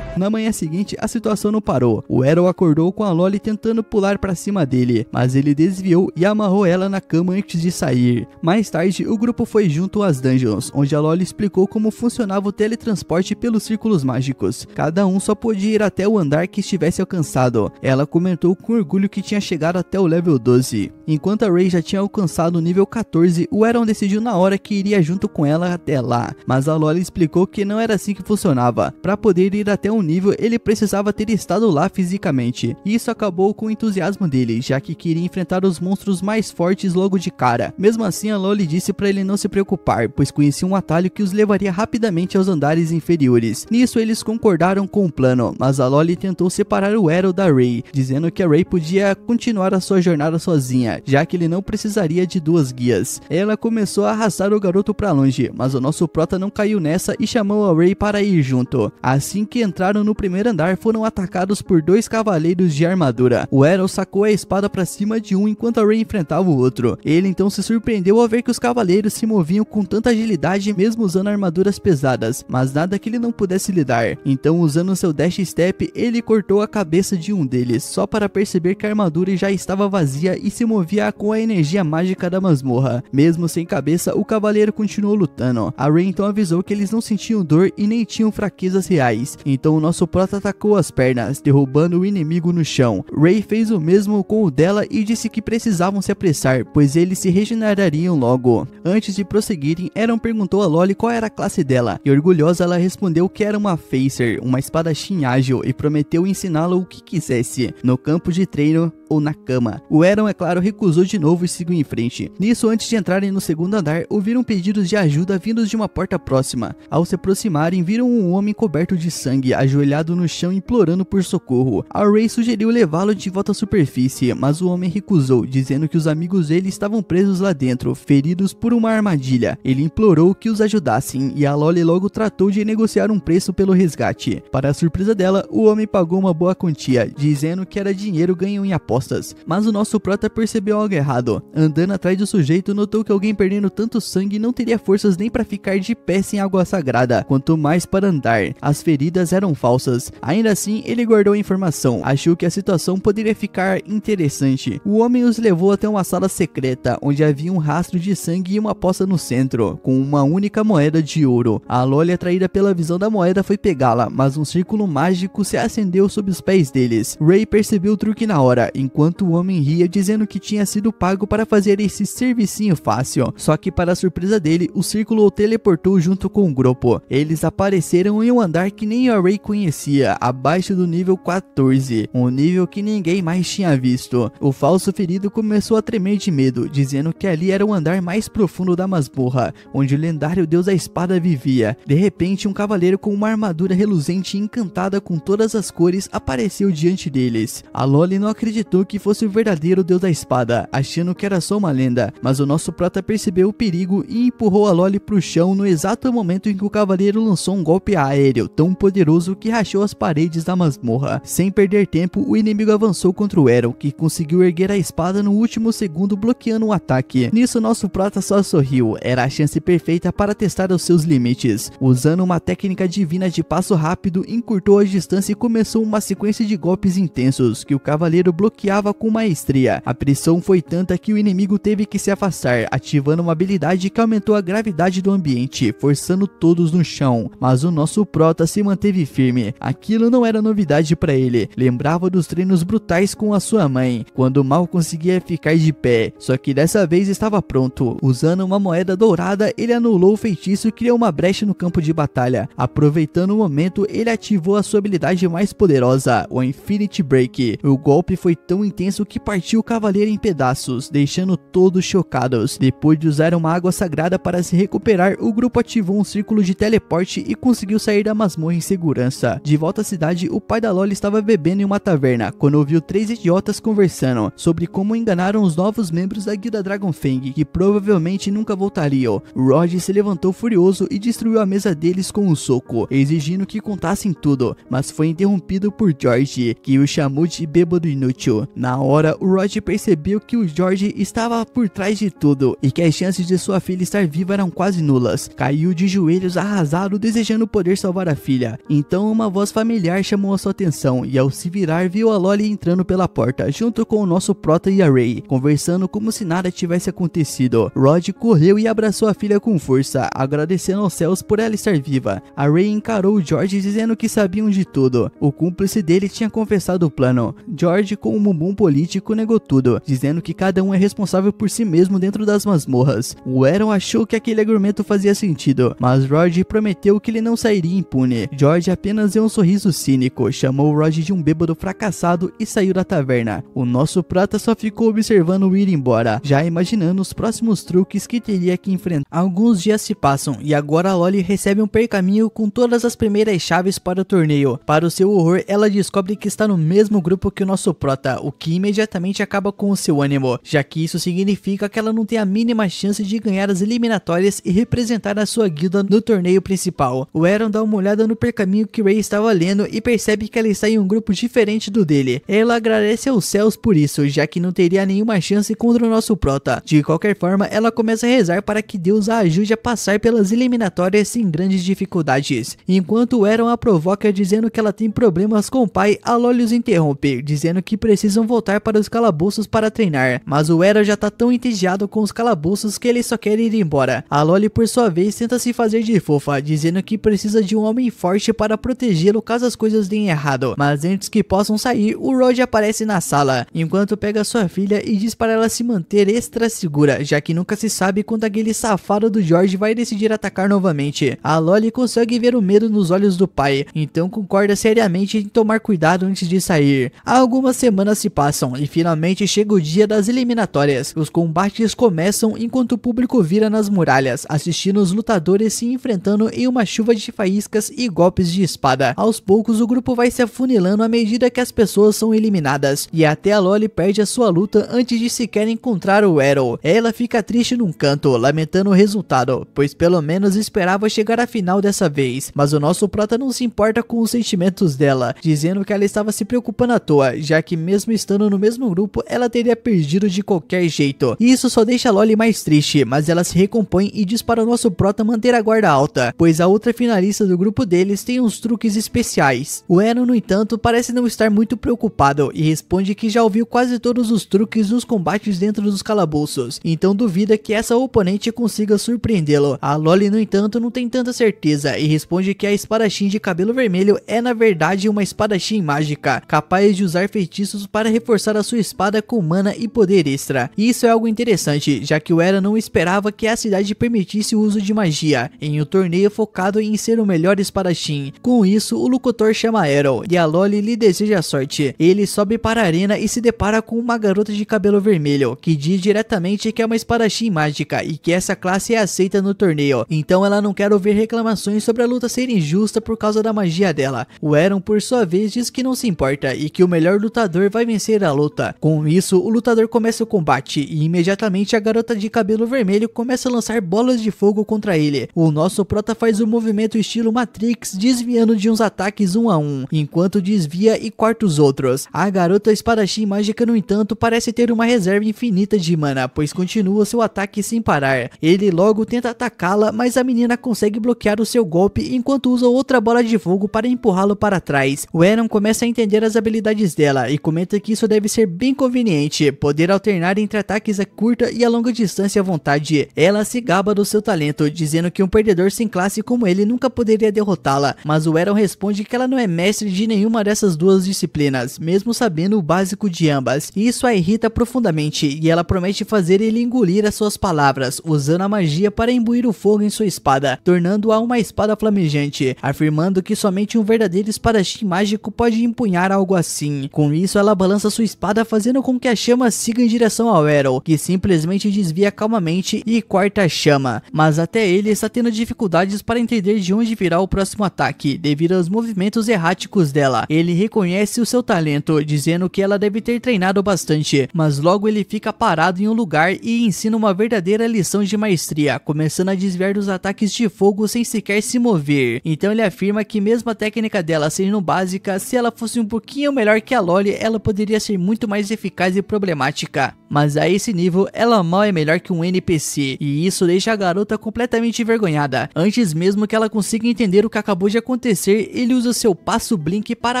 Na manhã seguinte, a situação não parou. O Arrow acordou com a Loli tentando pular pra cima dele, mas ele desviou e amarrou ela na cama antes de sair. Mais tarde, o grupo foi junto às dungeons, onde a Loli explicou como funcionava o teletransporte pelos círculos mágicos. Cada um só podia ir até o andar que estivesse alcançado. Ela comentou com orgulho que tinha chegado até o level 12. Enquanto a Rey já tinha alcançado o nível 14, o Arrow decidiu na hora que iria junto com ela até lá, mas a Loli explicou que não era assim que funcionava. Para poder ir até um nível, ele precisava ter estado lá fisicamente. E isso acabou com o entusiasmo dele, já que queria enfrentar os monstros mais fortes logo de cara. Mesmo assim, a Loli disse para ele não se preocupar, pois conhecia um atalho que os levaria rapidamente aos andares inferiores. Nisso, eles concordaram com o plano, mas a Loli tentou separar o Arrow da Rey, dizendo que a Rey podia continuar a sua jornada sozinha, já que ele não precisaria de duas guias. Ela começou a arrastar o garoto para longe, mas o nosso prota não caiu nessa e chamou a Rey para ir junto. Assim que entraram no primeiro andar, foram atacados por dois cavaleiros de armadura. O Arrow sacou a espada para cima de um enquanto a Rey enfrentava o outro. Ele então se surpreendeu ao ver que os cavaleiros se moviam com tanta agilidade mesmo usando armaduras pesadas, mas nada que ele não pudesse lidar. Então, usando seu dash step, ele cortou a cabeça de um deles, só para perceber que a armadura já estava vazia e se movia com a energia mágica da masmorra. Mesmo sem cabeça, o cavaleiro continuou lutando. A Rey então avisou que eles não sentiam dor e nem tinham fraquezas reais. Então o nosso prota atacou as pernas, derrubando o inimigo no chão. Rey fez o mesmo com o dela e disse que precisavam se apressar, pois eles se regenerariam logo. Antes de prosseguirem, Aaron perguntou a Loli qual era a classe dela, e orgulhosa ela respondeu que era uma Facer, uma espadachim ágil, e prometeu ensiná-la o que quisesse, no campo de treino ou na cama. O Aaron, é claro, recusou de novo e seguiu em frente. Nisso, antes de entrarem no segundo andar, ouviram pedidos de ajuda vindos de uma porta próxima. Ao se aproximarem, viram um homem coberto de sangue, ajoelhado no chão implorando por socorro. A Rey sugeriu levá-lo de volta à superfície, mas o homem recusou, dizendo que os amigos dele estavam presos lá dentro, feridos por uma armadilha. Ele implorou que os ajudassem, e a Loli logo tratou de negociar um preço pelo resgate. Para a surpresa dela, o homem pagou uma boa quantia, dizendo que era dinheiro ganho em apostas. Mas o nosso prota percebeu algo errado. Andando atrás do sujeito, notou que alguém perdendo tanto sangue não teria forças nem para ficar de pé sem água sagrada, quanto mais para andar. As feridas eram falsas. Ainda assim, ele guardou a informação. Achou que a situação poderia ficar interessante. O homem os levou até uma sala secreta, onde havia um rastro de sangue e uma poça no centro, com uma única moeda de ouro. A Loli, atraída pela visão da moeda, foi pegá-la, mas um círculo mágico se acendeu sob os pés deles. Rey percebeu o truque na hora, enquanto o homem ria, dizendo que tinha sido pago para fazer esse servicinho fácil. Só que, para a surpresa dele, o círculo o teleportou junto com o grupo. Eles apareceram em um andar que nem a Rey conhecia, abaixo do nível 14, um nível que ninguém mais tinha visto. O falso ferido começou a tremer de medo, dizendo que ali era o andar mais profundo da masmorra, onde o lendário deus da espada vivia. De repente, um cavaleiro com uma armadura reluzente e encantada com todas as cores apareceu diante deles. A Loli não acreditou que fosse o verdadeiro deus da espada, achando que era só uma lenda, mas o nosso prota percebeu o perigo e empurrou a Loli pro chão no exato momento em que o cavaleiro lançou um golpe aéreo tão poderoso que rachou as paredes da masmorra. Sem perder tempo, o inimigo avançou contra o Arrow, que conseguiu erguer a espada no último segundo, bloqueando o ataque. Nisso, nosso prota só sorriu. Era a chance perfeita para testar os seus limites. Usando uma técnica divina de passo rápido, encurtou a distância e começou uma sequência de golpes intensos que o cavaleiro bloqueava com maestria. A pressão foi tanta que o inimigo teve que se afastar, ativando uma habilidade que aumentou a gravidade do ambiente, forçando todos no chão. Mas o nosso prota se manteve firme. Aquilo não era novidade para ele. Lembrava dos treinos brutais com a sua mãe, quando mal conseguia ficar de pé. Só que dessa vez estava pronto. Usando uma moeda dourada, ele anulou o feitiço e criou uma brecha no campo de batalha. Aproveitando o momento, ele ativou a sua habilidade mais poderosa, o Infinity Break. O golpe foi tão intenso que partiu o cavaleiro em pedaços, deixando todos chocados. Depois de usar uma água sagrada para se recuperar, o grupo ativou um círculo de teleporte e conseguiu sair da masmorra em segurança. De volta à cidade, o pai da Loli estava bebendo em uma taverna, quando ouviu três idiotas conversando sobre como enganaram os novos membros da guilda Dragonfang, que provavelmente nunca voltariam. Rod se levantou furioso e destruiu a mesa deles com um soco, exigindo que contassem tudo, mas foi interrompido por George, que o chamou de bêbado inútil. tudo. Na hora, o Rod percebeu que o George estava por trás de tudo e que as chances de sua filha estar viva eram quase nulas. Caiu de joelhos arrasado, desejando poder salvar a filha. Então uma voz familiar chamou a sua atenção e ao se virar viu a Lolly entrando pela porta junto com o nosso prota e a Ray, conversando como se nada tivesse acontecido. Rod correu e abraçou a filha com força, agradecendo aos céus por ela estar viva. A Ray encarou o George dizendo que sabiam de tudo. O cúmplice dele tinha confessado o plano. George, com um bumbum político, negou tudo, dizendo que cada um é responsável por si mesmo dentro das masmorras. O Aaron achou que aquele argumento fazia sentido, mas Rod prometeu que ele não sairia impune. George apenas deu um sorriso cínico, chamou Rod de um bêbado fracassado e saiu da taverna. O nosso prata só ficou observando o ir embora, já imaginando os próximos truques que teria que enfrentar. Alguns dias se passam e agora a Lolly recebe um pergaminho com todas as primeiras chaves para o torneio. Para o seu horror, ela descobre que está no mesmo grupo que o nosso prota, o que imediatamente acaba com o seu ânimo, já que isso significa que ela não tem a mínima chance de ganhar as eliminatórias e representar a sua guilda no torneio principal. O Aaron dá uma olhada no pergaminho que Ray estava lendo e percebe que ela está em um grupo diferente do dele. Ela agradece aos céus por isso, já que não teria nenhuma chance contra o nosso prota. De qualquer forma, ela começa a rezar para que Deus a ajude a passar pelas eliminatórias sem grandes dificuldades. Enquanto o Aaron a provoca dizendo que ela tem problemas com o pai, a Lolly os interrompe, dizendo que precisam voltar para os calabouços para treinar. Mas o Aaron já tá tão entediado com os calabouços que ele só quer ir embora. A Lolly, por sua vez, tenta se fazer de fofa, dizendo que precisa de um homem forte para protegê-lo caso as coisas deem errado. Mas antes que possam sair, o Rod aparece na sala, enquanto pega sua filha e diz para ela se manter extra segura, já que nunca se sabe quando aquele safado do George vai decidir atacar novamente. A Lolly consegue ver o medo nos olhos do pai, então concorda seriamente em tomar cuidado antes de sair. Algumas semanas se passam e finalmente chega o dia das eliminatórias. Os combates começam enquanto o público vira nas muralhas, assistindo os lutadores se enfrentando em uma chuva de faíscas e golpes de espada. Aos poucos o grupo vai se afunilando à medida que as pessoas são eliminadas, e até a Lolly perde a sua luta antes de sequer encontrar o Aaron. Ela fica triste num canto, lamentando o resultado, pois pelo menos esperava chegar à final dessa vez. Mas o nosso prota não se importa com os sentimentos dela, dizendo que ela estava se preocupando à toa, já que mesmo estando no mesmo grupo, ela teria perdido de qualquer jeito. E isso só deixa a Lolly mais triste, mas ela se recompõe e diz para o nosso prota manter a guarda alta, pois a outra finalista do grupo deles tem uns truques especiais. O Aaron, no entanto, parece não estar muito preocupado e responde que já ouviu quase todos os truques dos combates dentro dos calabouços, então duvida que essa oponente consiga surpreendê-lo. A Lolly, no entanto, não tem tanta certeza e responde que a espadachim de cabelo vermelho é na verdade uma espadachim mágica, capaz de usar feitiços para reforçar a sua espada com mana e poder extra. E isso é algo interessante, já que o Aaron não esperava que a cidade permitisse o uso de magia em um torneio focado em ser o melhor espadachim. Com isso, o locutor chama Aaron e a Lolly lhe deseja sorte. Ele sobe para a arena e se depara com uma garota de cabelo vermelho, que diz diretamente que é uma espadachim mágica e que essa classe é aceita no torneio, então ela não quer ouvir reclamações sobre a luta ser injusta por causa da magia dela. O Aaron, por sua vez, diz que não se importa e que o melhor lutador vai vencer a luta. Com isso, o lutador começa o combate e imediatamente a garota de cabelo vermelho começa a lançar bolas de fogo contra ele. O nosso prota faz um movimento estilo Matrix, desviando de uns ataques 1 a 1, enquanto desvia e corta os outros. A garota espadachim mágica, no entanto, parece ter uma reserva infinita de mana, pois continua seu ataque sem parar. Ele logo tenta atacá-la, mas a menina consegue bloquear o seu golpe enquanto usa outra bola de fogo para empurrá-lo para trás. O Aaron começa a entender as habilidades dela e comenta que isso deve ser bem conveniente, poder alternar entre ataques a curta e a longa distância à vontade. Ela se gaba do seu talento, dizendo que um perdedor sem classe como ele nunca poderia derrotá-la, mas o Aaron responde que ela não é mestre de nenhuma dessas duas disciplinas, mesmo sabendo o básico de ambas. Isso a irrita profundamente e ela promete fazer ele engolir as suas palavras, usando a magia para imbuir o fogo em sua espada, tornando-a uma espada flamejante, afirmando que somente um verdadeiro espadachim mágico pode empunhar algo assim. Com isso, ela balança sua espada, fazendo com que a chama siga em direção ao Aaron, que simplesmente desvia calmamente e corta a chama. Mas até ele está tendo dificuldades para entender de onde virá o próximo ataque, devido aos movimentos erráticos dela. Ele reconhece o seu talento, dizendo que ela deve ter treinado bastante, mas logo ele fica parado em um lugar e ensina uma verdadeira lição de maestria, começando a desviar dos ataques de fogo sem sequer se mover. Então ele afirma que mesmo a técnica dela sendo básica, se ela fosse um pouquinho melhor que a Lolly, ela poderia poderia ser muito mais eficaz e problemática. Mas a esse nível, ela mal é melhor que um NPC, e isso deixa a garota completamente envergonhada. Antes mesmo que ela consiga entender o que acabou de acontecer, ele usa seu passo Blink para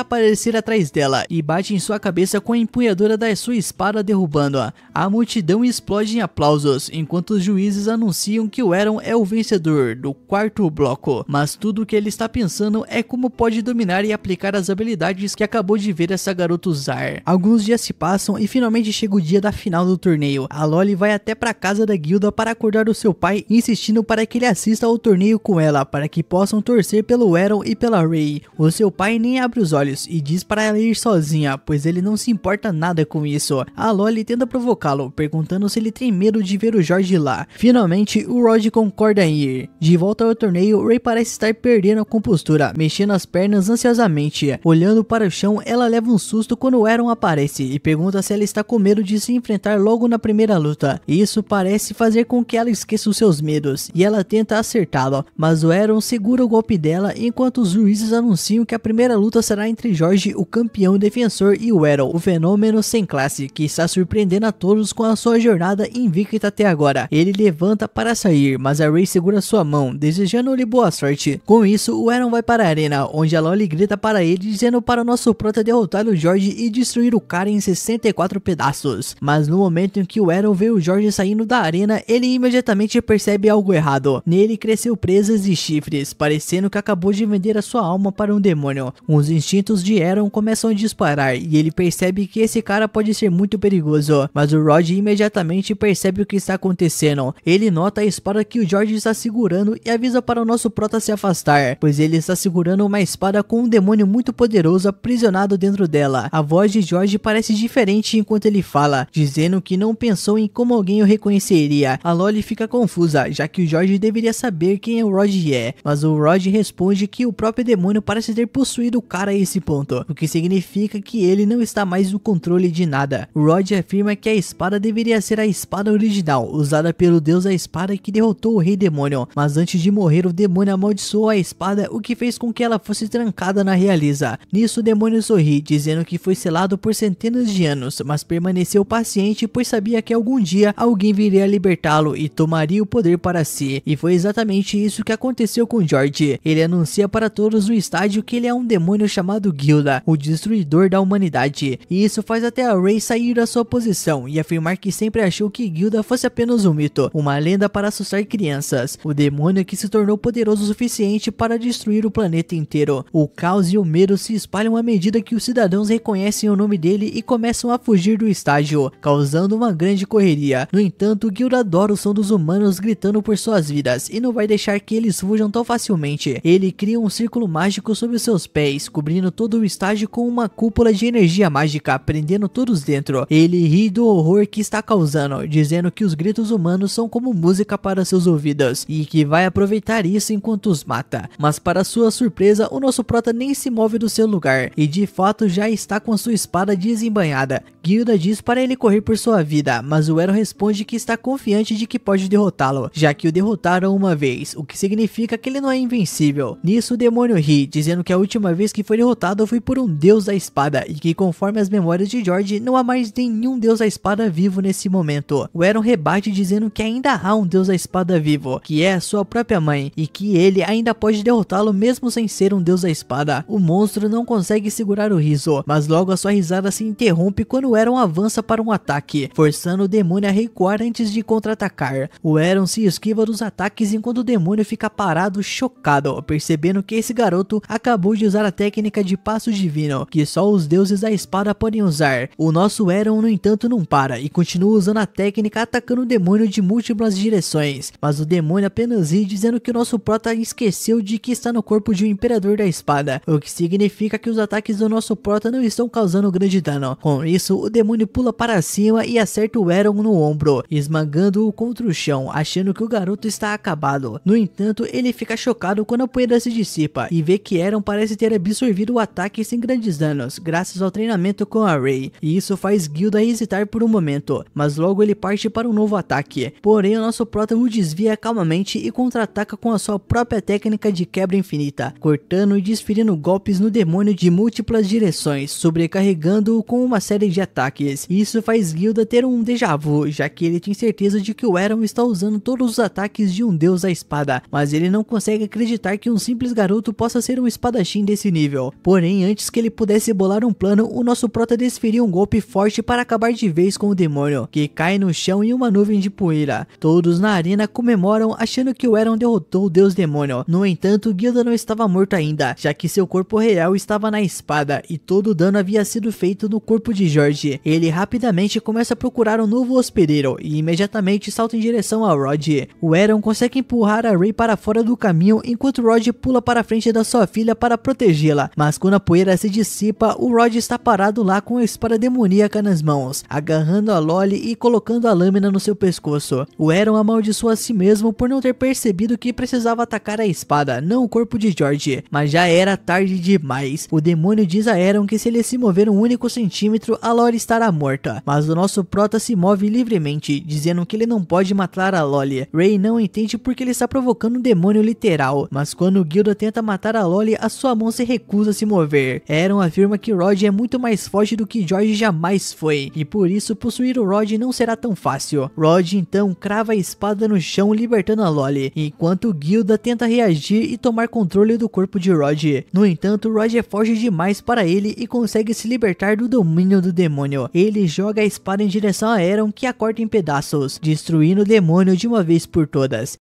aparecer atrás dela, e bate em sua cabeça com a empunhadura da sua espada, derrubando-a. A multidão explode em aplausos, enquanto os juízes anunciam que o Aaron é o vencedor do quarto bloco, mas tudo o que ele está pensando é como pode dominar e aplicar as habilidades que acabou de ver essa garota usar. Alguns dias se passam e finalmente chega o dia da final do torneio. A Loli vai até pra casa da guilda para acordar o seu pai, insistindo para que ele assista ao torneio com ela, para que possam torcer pelo Aaron e pela Ray. O seu pai nem abre os olhos e diz para ela ir sozinha, pois ele não se importa nada com isso. A Loli tenta provocá-lo, perguntando se ele tem medo de ver o George lá. Finalmente, o Rod concorda em ir. De volta ao torneio, Ray parece estar perdendo a compostura, mexendo as pernas ansiosamente. Olhando para o chão, ela leva um susto quando o Aaron aparece e pergunta se ela está com medo de se enfrentar logo na primeira luta. Isso parece fazer com que ela esqueça os seus medos, e ela tenta acertá-lo, mas o Aaron segura o golpe dela enquanto os juízes anunciam que a primeira luta será entre George, o campeão defensor, e o Aaron, o fenômeno sem classe, que está surpreendendo a todos com a sua jornada invicta até agora. Ele levanta para sair, mas a Ray segura sua mão, desejando-lhe boa sorte. Com isso, o Aaron vai para a arena, onde a Loli grita para ele, dizendo para o nosso prota derrotar o George e destruir o cara em 64 pedaços. Mas no momento em que o Aaron vê o George saindo da arena, ele imediatamente percebe algo errado. Nele cresceu presas e chifres, parecendo que acabou de vender a sua alma para um demônio. Os instintos de Aaron começam a disparar e ele percebe que esse cara pode ser muito perigoso, mas o Rod imediatamente percebe o que está acontecendo. Ele nota a espada que o George está segurando e avisa para o nosso prota se afastar, pois ele está segurando uma espada com um demônio muito poderoso aprisionado dentro dela. A voz de George parece diferente enquanto ele fala, dizendo que não pensou em como alguém o reconheceria. A Loli fica confusa, já que o George deveria saber quem o Rod é, mas o Rod responde que o próprio demônio parece ter possuído o cara a esse ponto, o que significa que ele não está mais no controle de nada. O Rod afirma que a espada deveria ser a espada original, usada pelo deus da espada que derrotou o rei demônio, mas antes de morrer o demônio amaldiçoou a espada, o que fez com que ela fosse trancada na realeza. Nisso o demônio sorri, dizendo que foi selado por centenas de anos, mas permaneceu paciente, pois sabia que algum dia alguém viria libertá-lo e tomaria o poder para si. E foi exatamente isso que aconteceu com George. Ele anuncia para todos no estádio que ele é um demônio chamado Gilda, o destruidor da humanidade. E isso faz até a Ray sair da sua posição e afirmar que sempre achou que Gilda fosse apenas um mito, uma lenda para assustar crianças. O demônio que se tornou poderoso o suficiente para destruir o planeta inteiro. O caos e o medo se espalham à medida que os cidadãos reconhecem o nome dele e começam a fugir do estádio, causando uma grande correria. No entanto, Gilda adora o som dos humanos gritando por suas vidas e não vai deixar que eles fujam tão facilmente. Ele cria um círculo mágico sob os seus pés, cobrindo todo o estádio com uma cúpula de energia mágica, prendendo todos dentro. Ele ri do horror que está causando, dizendo que os gritos humanos são como música para seus ouvidos e que vai aproveitar isso enquanto os mata. Mas para sua surpresa, o nosso prota nem se move do seu lugar e de fato já está com sua espada desembainhada. Gilda diz para ele correr por sua vida, mas o Aaron responde que está confiante de que pode derrotá-lo, já que o derrotaram uma vez, o que significa que ele não é invencível. Nisso o demônio ri, dizendo que a última vez que foi derrotado foi por um deus da espada e que conforme as memórias de George, não há mais nenhum deus da espada vivo nesse momento. O Aaron rebate dizendo que ainda há um deus da espada vivo, que é a sua própria mãe, e que ele ainda pode derrotá-lo mesmo sem ser um deus da espada. O monstro não consegue segurar o riso, mas logo a sua risada se interrompe quando o Aaron avança para um ataque, forçando o demônio a recuar antes de contra-atacar. O Aaron se esquiva dos ataques enquanto o demônio fica parado, chocado, percebendo que esse garoto acabou de usar a técnica de passo divino, que só os deuses da espada podem usar. O nosso Aaron, no entanto, não para e continua usando a técnica, atacando o demônio de múltiplas direções, mas o demônio apenas ri, dizendo que o nosso prota esqueceu de que está no corpo de um imperador da espada, o que significa que os ataques do nosso prota não estão causando grande dano. Com isso, o demônio pula para cima e acerta o Aaron no ombro, esmagando-o contra o chão, achando que o garoto está acabado. No entanto, ele fica chocado quando a poeira se dissipa e vê que Aaron parece ter absorvido o ataque sem grandes danos, graças ao treinamento com a Ray, e isso faz Gilda hesitar por um momento, mas logo ele parte para um novo ataque. Porém, o nosso prota o desvia calmamente e contra-ataca com a sua própria técnica de quebra infinita, cortando e desferindo golpes no demônio de múltiplas direções, sobrecarregando castigando-o com uma série de ataques. Isso faz Gilda ter um déjà vu, já que ele tem certeza de que o Eron está usando todos os ataques de um deus à espada, mas ele não consegue acreditar que um simples garoto possa ser um espadachim desse nível. Porém, antes que ele pudesse bolar um plano, o nosso prota desferiu um golpe forte para acabar de vez com o demônio, que cai no chão em uma nuvem de poeira. Todos na arena comemoram, achando que o Eron derrotou o deus demônio. No entanto, Gilda não estava morto ainda, já que seu corpo real estava na espada, e todo o dano havia sido feito no corpo de George. Ele rapidamente começa a procurar um novo hospedeiro, e imediatamente salta em direção a Rod. O Eron consegue empurrar a Rey para fora do caminho, enquanto Rod pula para a frente da sua filha para protegê-la, mas quando a poeira se dissipa, o Rod está parado lá com a espada demoníaca nas mãos, agarrando a Lolly e colocando a lâmina no seu pescoço. O Eron amaldiçoa a si mesmo por não ter percebido que precisava atacar a espada, não o corpo de George, mas já era tarde demais. O demônio diz a Eron que se ele se mover um único centímetro, a Lolly estará morta, mas o nosso prota se move livremente, dizendo que ele não pode matar a Lolly. Rey não entende porque ele está provocando um demônio literal, mas quando Gilda tenta matar a Lolly, a sua mão se recusa a se mover. Eron afirma que Rod é muito mais forte do que George jamais foi, e por isso possuir o Rod não será tão fácil. Rod então crava a espada no chão, libertando a Lolly, enquanto Gilda tenta reagir e tomar controle do corpo de Rod. No entanto, Rod é forte demais para ele e consegue se libertar do domínio do demônio. Ele joga a espada em direção a Eron, que a corta em pedaços, destruindo o demônio de uma vez por todas.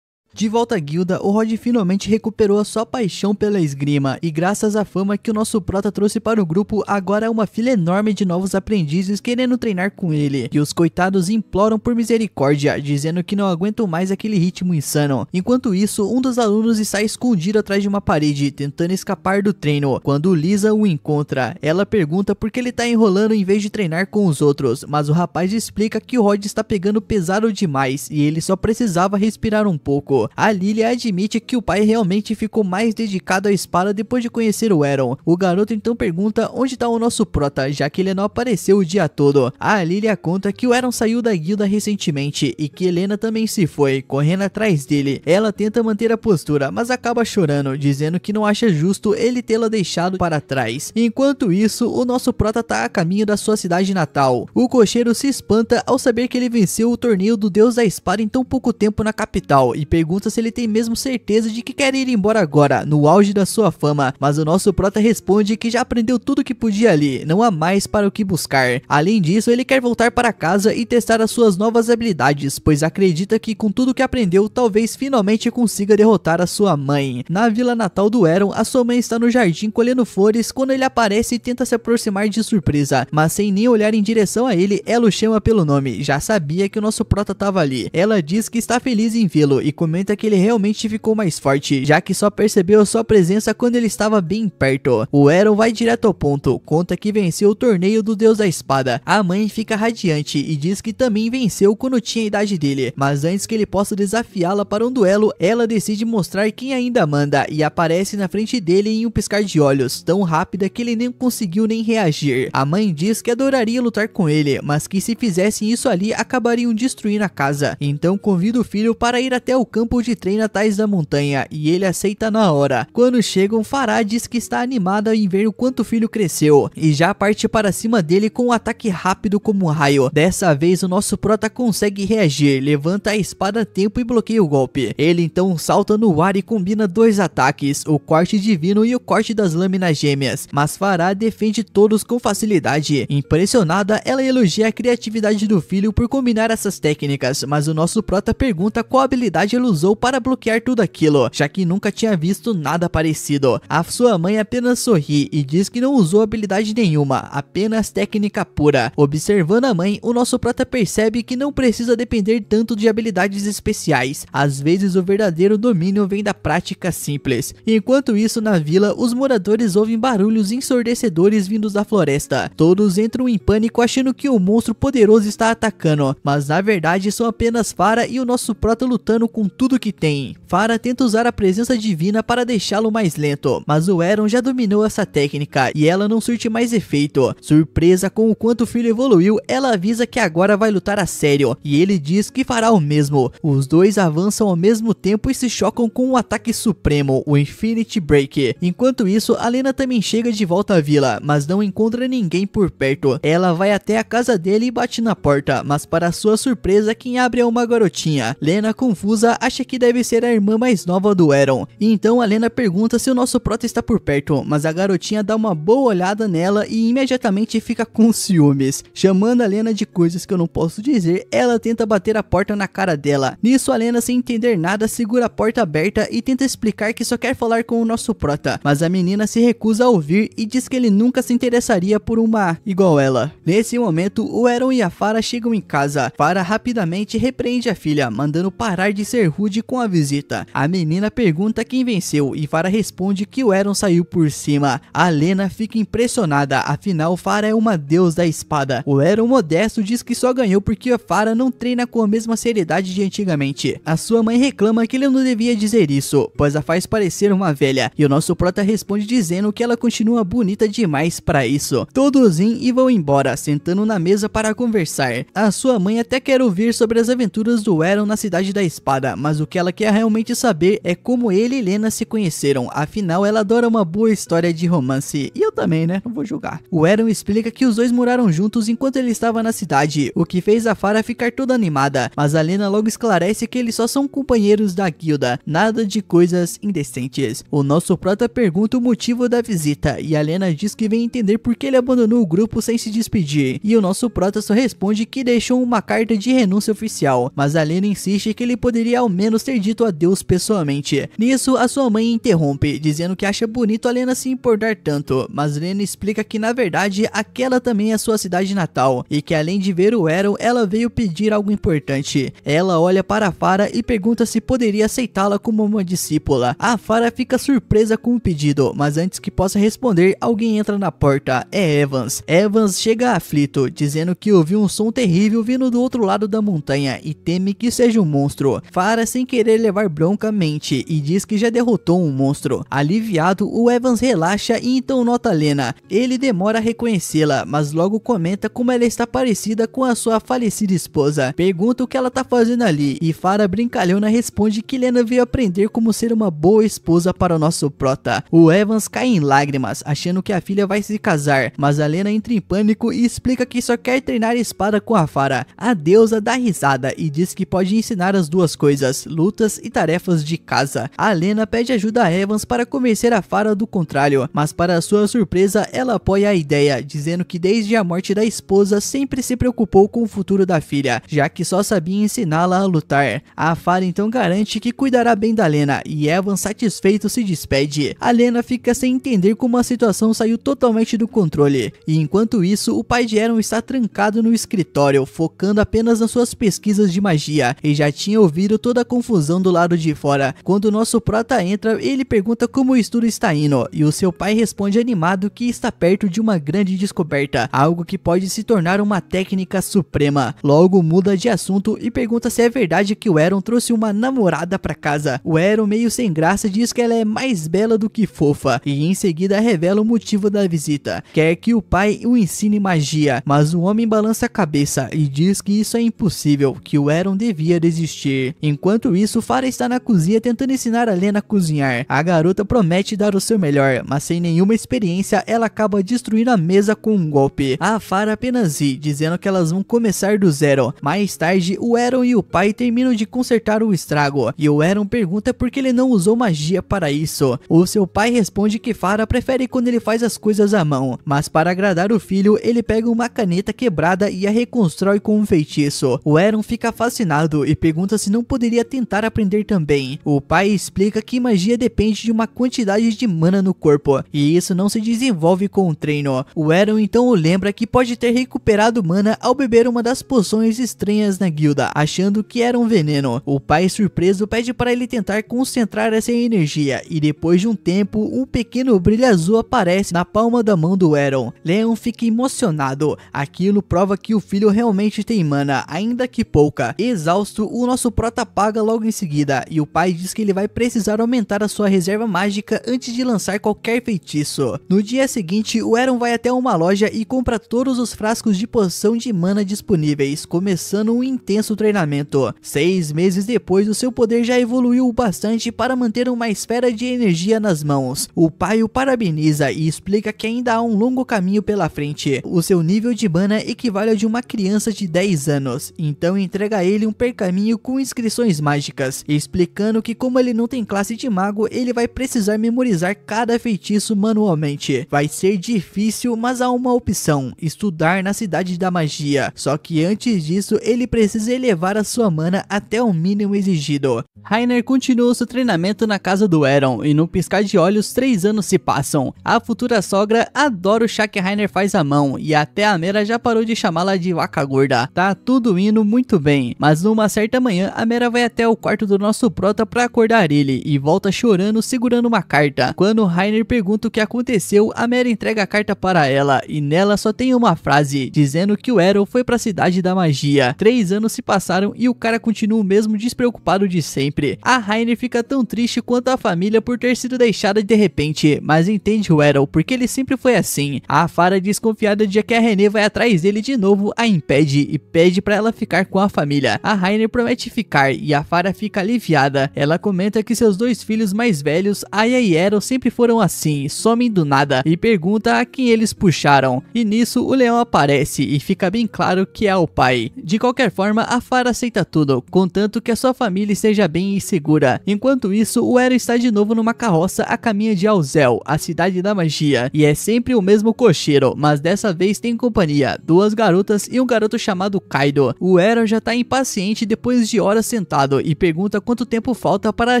De volta à guilda, o Rod finalmente recuperou a sua paixão pela esgrima, e graças à fama que o nosso prota trouxe para o grupo, agora há uma fila enorme de novos aprendizes querendo treinar com ele, e os coitados imploram por misericórdia, dizendo que não aguentam mais aquele ritmo insano. Enquanto isso, um dos alunos está escondido atrás de uma parede, tentando escapar do treino, quando Lisa o encontra. Ela pergunta por que ele está enrolando em vez de treinar com os outros, mas o rapaz explica que o Rod está pegando pesado demais, e ele só precisava respirar um pouco. A Lilia admite que o pai realmente ficou mais dedicado à espada depois de conhecer o Eron. O garoto então pergunta onde está o nosso prota, já que ele não apareceu o dia todo. A Lilia conta que o Eron saiu da guilda recentemente e que Helena também se foi, correndo atrás dele. Ela tenta manter a postura, mas acaba chorando, dizendo que não acha justo ele tê-la deixado para trás. Enquanto isso, o nosso prota está a caminho da sua cidade natal. O cocheiro se espanta ao saber que ele venceu o torneio do Deus da Espada em tão pouco tempo na capital e pergunta se ele tem mesmo certeza de que quer ir embora agora, no auge da sua fama, mas o nosso prota responde que já aprendeu tudo que podia ali, não há mais para o que buscar. Além disso, ele quer voltar para casa e testar as suas novas habilidades, pois acredita que com tudo que aprendeu, talvez finalmente consiga derrotar a sua mãe. Na vila natal do Eron, a sua mãe está no jardim colhendo flores quando ele aparece e tenta se aproximar de surpresa, mas sem nem olhar em direção a ele, ela o chama pelo nome, já sabia que o nosso prota estava ali. Ela diz que está feliz em vê-lo e comenta que ele realmente ficou mais forte, já que só percebeu sua presença quando ele estava bem perto. O Eron vai direto ao ponto, conta que venceu o torneio do Deus da Espada. A mãe fica radiante e diz que também venceu quando tinha a idade dele, mas antes que ele possa desafiá-la para um duelo, ela decide mostrar quem ainda manda e aparece na frente dele em um piscar de olhos, tão rápida que ele nem conseguiu nem reagir. A mãe diz que adoraria lutar com ele, mas que se fizessem isso ali, acabariam destruindo a casa. Então convida o filho para ir até o campo de treino atrás da montanha, e ele aceita na hora. Quando chegam, Farah diz que está animada em ver o quanto o filho cresceu, e já parte para cima dele com um ataque rápido como um raio. Dessa vez o nosso prota consegue reagir, levanta a espada a tempo e bloqueia o golpe. Ele então salta no ar e combina dois ataques, o corte divino e o corte das lâminas gêmeas, mas Farah defende todos com facilidade. Impressionada, ela elogia a criatividade do filho por combinar essas técnicas, mas o nosso prota pergunta qual habilidade ele usou para bloquear tudo aquilo, já que nunca tinha visto nada parecido. A sua mãe apenas sorri e diz que não usou habilidade nenhuma, apenas técnica pura. Observando a mãe, o nosso prota percebe que não precisa depender tanto de habilidades especiais. Às vezes o verdadeiro domínio vem da prática simples. Enquanto isso, na vila, os moradores ouvem barulhos ensurdecedores vindos da floresta. Todos entram em pânico achando que um monstro poderoso está atacando, mas na verdade são apenas Farah e o nosso prota lutando com tudo que tem. Farah tenta usar a presença divina para deixá-lo mais lento, mas o Eren já dominou essa técnica e ela não surte mais efeito. Surpresa com o quanto o filho evoluiu, ela avisa que agora vai lutar a sério, e ele diz que fará o mesmo. Os dois avançam ao mesmo tempo e se chocam com um ataque supremo, o Infinity Break. Enquanto isso, a Lena também chega de volta à vila, mas não encontra ninguém por perto. Ela vai até a casa dele e bate na porta, mas para sua surpresa, quem abre é uma garotinha. Lena, confusa, acha que deve ser a irmã mais nova do Eren. Então a Lena pergunta se o nosso prota está por perto, mas a garotinha dá uma boa olhada nela e imediatamente fica com ciúmes. Chamando a Lena de coisas que eu não posso dizer, ela tenta bater a porta na cara dela. Nisso, a Lena, sem entender nada, segura a porta aberta e tenta explicar que só quer falar com o nosso prota, mas a menina se recusa a ouvir e diz que ele nunca se interessaria por uma igual ela. Nesse momento, o Eren e a Farah chegam em casa. Farah rapidamente repreende a filha, mandando parar de ser rude com a visita. A menina pergunta quem venceu e Farah responde que o Eren saiu por cima. A Lena fica impressionada, afinal Farah é uma deusa da espada. O Eren modesto diz que só ganhou porque a Farah não treina com a mesma seriedade de antigamente. A sua mãe reclama que ele não devia dizer isso, pois a faz parecer uma velha, e o nosso prota responde dizendo que ela continua bonita demais para isso. Todos riem e vão embora, sentando na mesa para conversar. A sua mãe até quer ouvir sobre as aventuras do Eren na Cidade da Espada, mas o que ela quer realmente saber é como ele e Lena se conheceram, afinal ela adora uma boa história de romance, e eu também, né, não vou julgar. O Eren explica que os dois moraram juntos enquanto ele estava na cidade, o que fez a Farah ficar toda animada, mas a Lena logo esclarece que eles só são companheiros da guilda, nada de coisas indecentes. O nosso prota pergunta o motivo da visita, e a Lena diz que vem entender por que ele abandonou o grupo sem se despedir, e o nosso prota só responde que deixou uma carta de renúncia oficial, mas a Lena insiste que ele poderia ao menos ter dito adeus pessoalmente. Nisso, a sua mãe interrompe, dizendo que acha bonito a Lena se importar tanto, mas Lena explica que na verdade aquela também é sua cidade natal, e que além de ver o Eren, ela veio pedir algo importante. Ela olha para a Farah e pergunta se poderia aceitá-la como uma discípula. A Farah fica surpresa com o pedido, mas antes que possa responder, alguém entra na porta. É Evans. Evans chega aflito, dizendo que ouviu um som terrível vindo do outro lado da montanha e teme que seja um monstro. Farah, sem querer levar bronca, mente e diz que já derrotou um monstro. Aliviado, o Evans relaxa e então nota Lena. Ele demora a reconhecê-la, mas logo comenta como ela está parecida com a sua falecida esposa. Pergunta o que ela tá fazendo ali e Farah brincalhona responde que Lena veio aprender como ser uma boa esposa para o nosso prota. O Evans cai em lágrimas, achando que a filha vai se casar, mas a Lena entra em pânico e explica que só quer treinar espada com a Farah. A deusa dá risada e diz que pode ensinar as duas coisas, lutas e tarefas de casa. A Lena pede ajuda a Evans para convencer a Farah do contrário, mas para sua surpresa ela apoia a ideia, dizendo que desde a morte da esposa sempre se preocupou com o futuro da filha, já que só sabia ensiná-la a lutar. A Farah então garante que cuidará bem da Lena e Evans, satisfeito, se despede. A Lena fica sem entender como a situação saiu totalmente do controle, e enquanto isso o pai de Eren está trancado no escritório, focando apenas nas suas pesquisas de magia, e já tinha ouvido toda a confusão do lado de fora. Quando o nosso prota entra, ele pergunta como o estudo está indo, e o seu pai responde animado que está perto de uma grande descoberta, algo que pode se tornar uma técnica suprema. Logo muda de assunto e pergunta se é verdade que o Eren trouxe uma namorada para casa. O Eren, meio sem graça, diz que ela é mais bela do que fofa, e em seguida revela o motivo da visita. Quer que o pai o ensine magia, mas o homem balança a cabeça e diz que isso é impossível, que o Eren devia desistir. Enquanto isso, Farah está na cozinha tentando ensinar a Lena a cozinhar. A garota promete dar o seu melhor, mas sem nenhuma experiência ela acaba destruindo a mesa com um golpe. A Farah apenas ri, dizendo que elas vão começar do zero. Mais tarde, o Eren e o pai terminam de consertar o estrago, e o Eren pergunta por que ele não usou magia para isso. O seu pai responde que Farah prefere quando ele faz as coisas à mão, mas para agradar o filho, ele pega uma caneta quebrada e a reconstrói com um feitiço. O Eren fica fascinado e pergunta se não poderia tentar aprender também. O pai explica que magia depende de uma quantidade de mana no corpo, e isso não se desenvolve com o treino. O Eren então o lembra que pode ter recuperado mana ao beber uma das poções estranhas na guilda, achando que era um veneno. O pai, surpreso, pede para ele tentar concentrar essa energia, e depois de um tempo, um pequeno brilho azul aparece na palma da mão do Eren. Leon fica emocionado. Aquilo prova que o filho realmente tem mana, ainda que pouca. Exausto, o nosso prota apaga apaga logo em seguida, e o pai diz que ele vai precisar aumentar a sua reserva mágica antes de lançar qualquer feitiço. No dia seguinte, o Eren vai até uma loja e compra todos os frascos de poção de mana disponíveis, começando um intenso treinamento. 6 meses depois, o seu poder já evoluiu bastante para manter uma esfera de energia nas mãos. O pai o parabeniza e explica que ainda há um longo caminho pela frente. O seu nível de mana equivale ao de uma criança de 10 anos, então entrega a ele um pergaminho com inscrições mágicas, explicando que como ele não tem classe de mago, ele vai precisar memorizar cada feitiço manualmente. Vai ser difícil, mas há uma opção: estudar na cidade da magia. Só que antes disso, ele precisa elevar a sua mana até o mínimo exigido. Reiner continua seu treinamento na casa do Eren, e num piscar de olhos 3 anos se passam. A futura sogra adora o chá que Reiner faz à mão, e até a Mera já parou de chamá-la de vaca gorda. Tá tudo indo muito bem, mas numa certa manhã, a Mera vai até o quarto do nosso prota pra acordar ele, e volta chorando segurando uma carta. Quando Reiner pergunta o que aconteceu, a Mera entrega a carta para ela, e nela só tem uma frase, dizendo que o Eren foi pra cidade da magia. 3 anos se passaram e o cara continua o mesmo despreocupado de sempre. A Reiner fica tão triste quanto a família por ter sido deixada de repente, mas entende o Eren porque ele sempre foi assim. A Pharah, desconfiada de que a René vai atrás dele de novo, a impede e pede pra ela ficar com a família. A Reiner promete ficar e a Pharah fica aliviada. Ela comenta que seus 2 filhos mais velhos, Aya e Eren, sempre foram assim, somem do nada, e pergunta a quem eles puxaram. E nisso o leão aparece e fica bem claro que é o pai. De qualquer forma, a Pharah aceita tudo, contanto que a sua família esteja bem e segura. Enquanto isso, o Eren está de novo numa carroça a caminho de Alzel, a cidade da magia, e é sempre o mesmo cocheiro, mas dessa vez tem companhia, 2 garotas e um garoto chamado Kaido. O Eren já tá impaciente depois de horas sentado e pergunta quanto tempo falta para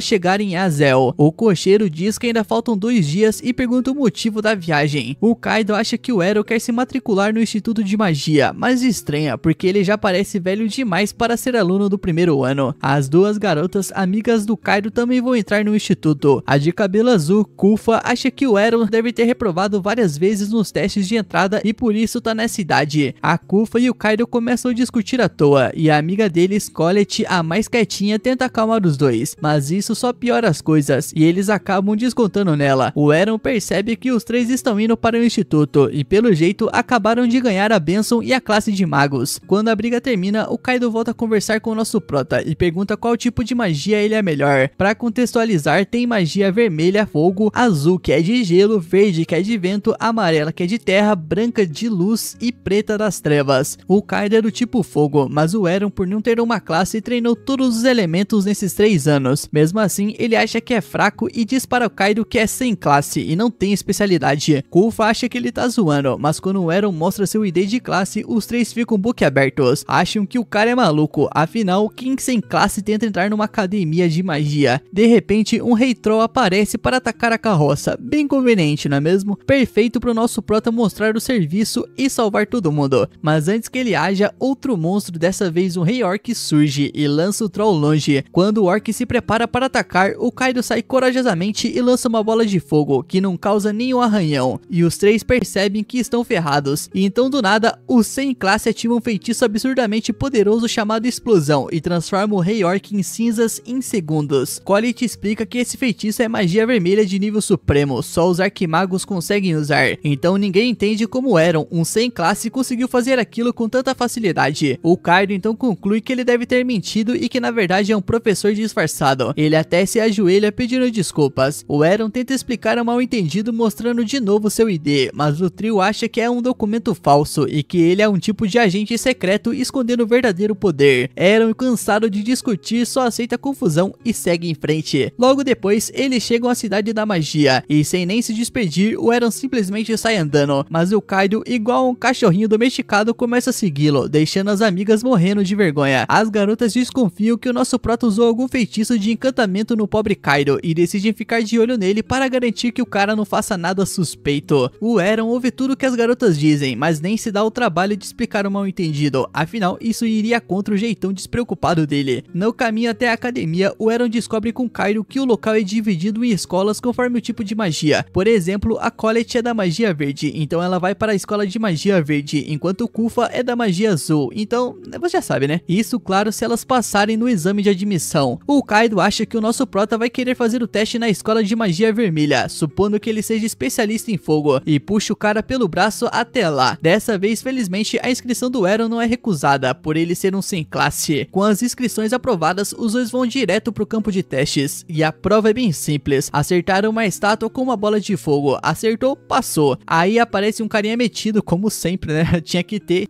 chegar em Alzel. O cocheiro diz que ainda faltam 2 dias e pergunta o motivo da viagem. O Kaido acha que o Eren quer se matricular no Instituto de Magia, mas estranha porque ele já parece velho demais para ser aluno do primeiro ano. As 2 garotas amigas do Kaido também vão entrar no instituto. A de cabelo azul, Kufa, acha que o Eren deve ter reprovado várias vezes nos testes de entrada e por isso tá nessa idade. A Kufa e o Kaido começam a discutir à toa, e a amiga deles, Colette, a mais quietinha, tenta acalmar os dois, mas isso só piora as coisas, e eles acabam descontando nela. O Eren percebe que os 3 estão indo para o instituto, e pelo jeito acabaram de ganhar a bênção e a classe de magos. Quando a briga termina, o Kaido volta a conversar com o nosso prota, e pergunta qual tipo de magia ele é melhor. Para contextualizar, tem magia vermelha, fogo, azul que é de gelo, verde que é de vento, amarela que é de terra, branca de luz e preta das trevas. O Kaido é do tipo fogo, mas o Eren, por não ter uma classe, treinou todos os elementos nesses 3 anos. Mesmo assim, ele acha que é fraco e diz para o Kaido que é sem classe e não tem especialidade. Kufa acha que ele tá zoando, mas quando o Eren mostra seu ID de classe, os 3 ficam boquiabertos. Acham que o cara é maluco, afinal, quem sem classe tenta entrar numa academia de magia? De repente, um rei troll aparece para atacar a carroça. Bem conveniente, não é mesmo? Perfeito para o nosso prota mostrar o serviço e salvar todo mundo. Mas antes que ele haja, outro monstro, dessa vez um rei orc, surge e lança o troll longe. Quando o orc se prepara para atacar, o Kaido sai corajosamente e lança uma bola de fogo, que não causa nenhum arranhão. E os 3 percebem que estão ferrados. E então do nada, os 100 classe ativam um feitiço absurdamente poderoso chamado Explosão e transforma o rei orc em cinzas em segundos. Colette explica que esse feitiço é magia vermelha de nível supremo, só os arquimagos conseguem usar. Então ninguém entende como Eren, um 100 classe, conseguiu fazer aquilo com tanta facilidade. O Kaido então conclui que ele deve ter mentido e que na verdade é um professor disfarçado. Ele até se ajoelha pedindo desculpas. O Eren tenta explicar o mal entendido mostrando de novo seu ID, mas o trio acha que é um documento falso e que ele é um tipo de agente secreto escondendo o verdadeiro poder. Eren, cansado de discutir, só aceita a confusão e segue em frente. Logo depois, eles chegam à cidade da magia e sem nem se despedir, o Eren simplesmente sai andando, mas o Kaido, igual um cachorrinho domesticado, começa a segui-lo, deixando as amigas morrendo de vergonha. As garotas desconfiam que o nosso prota usou algum feitiço de encantamento no pobre Kaido e decidem ficar de olho nele para garantir que o cara não faça nada suspeito. O Eren ouve tudo que as garotas dizem, mas nem se dá o trabalho de explicar o mal entendido, afinal isso iria contra o jeitão despreocupado dele. No caminho até a academia, o Eren descobre com Kaido que o local é dividido em escolas conforme o tipo de magia. Por exemplo, a Colette é da magia verde, então ela vai para a escola de magia verde, enquanto o Kufa é da magia azul, então você já sabe, né? Isso, claro, se elas passarem no exame exame de admissão. O Kaido acha que o nosso prota vai querer fazer o teste na escola de magia vermelha, supondo que ele seja especialista em fogo, e puxa o cara pelo braço até lá. Dessa vez, felizmente, a inscrição do Eren não é recusada, por ele ser um sem classe. Com as inscrições aprovadas, os dois vão direto pro campo de testes, e a prova é bem simples. Acertaram uma estátua com uma bola de fogo, acertou, passou. Aí aparece um carinha metido, como sempre, né? Tinha que ter,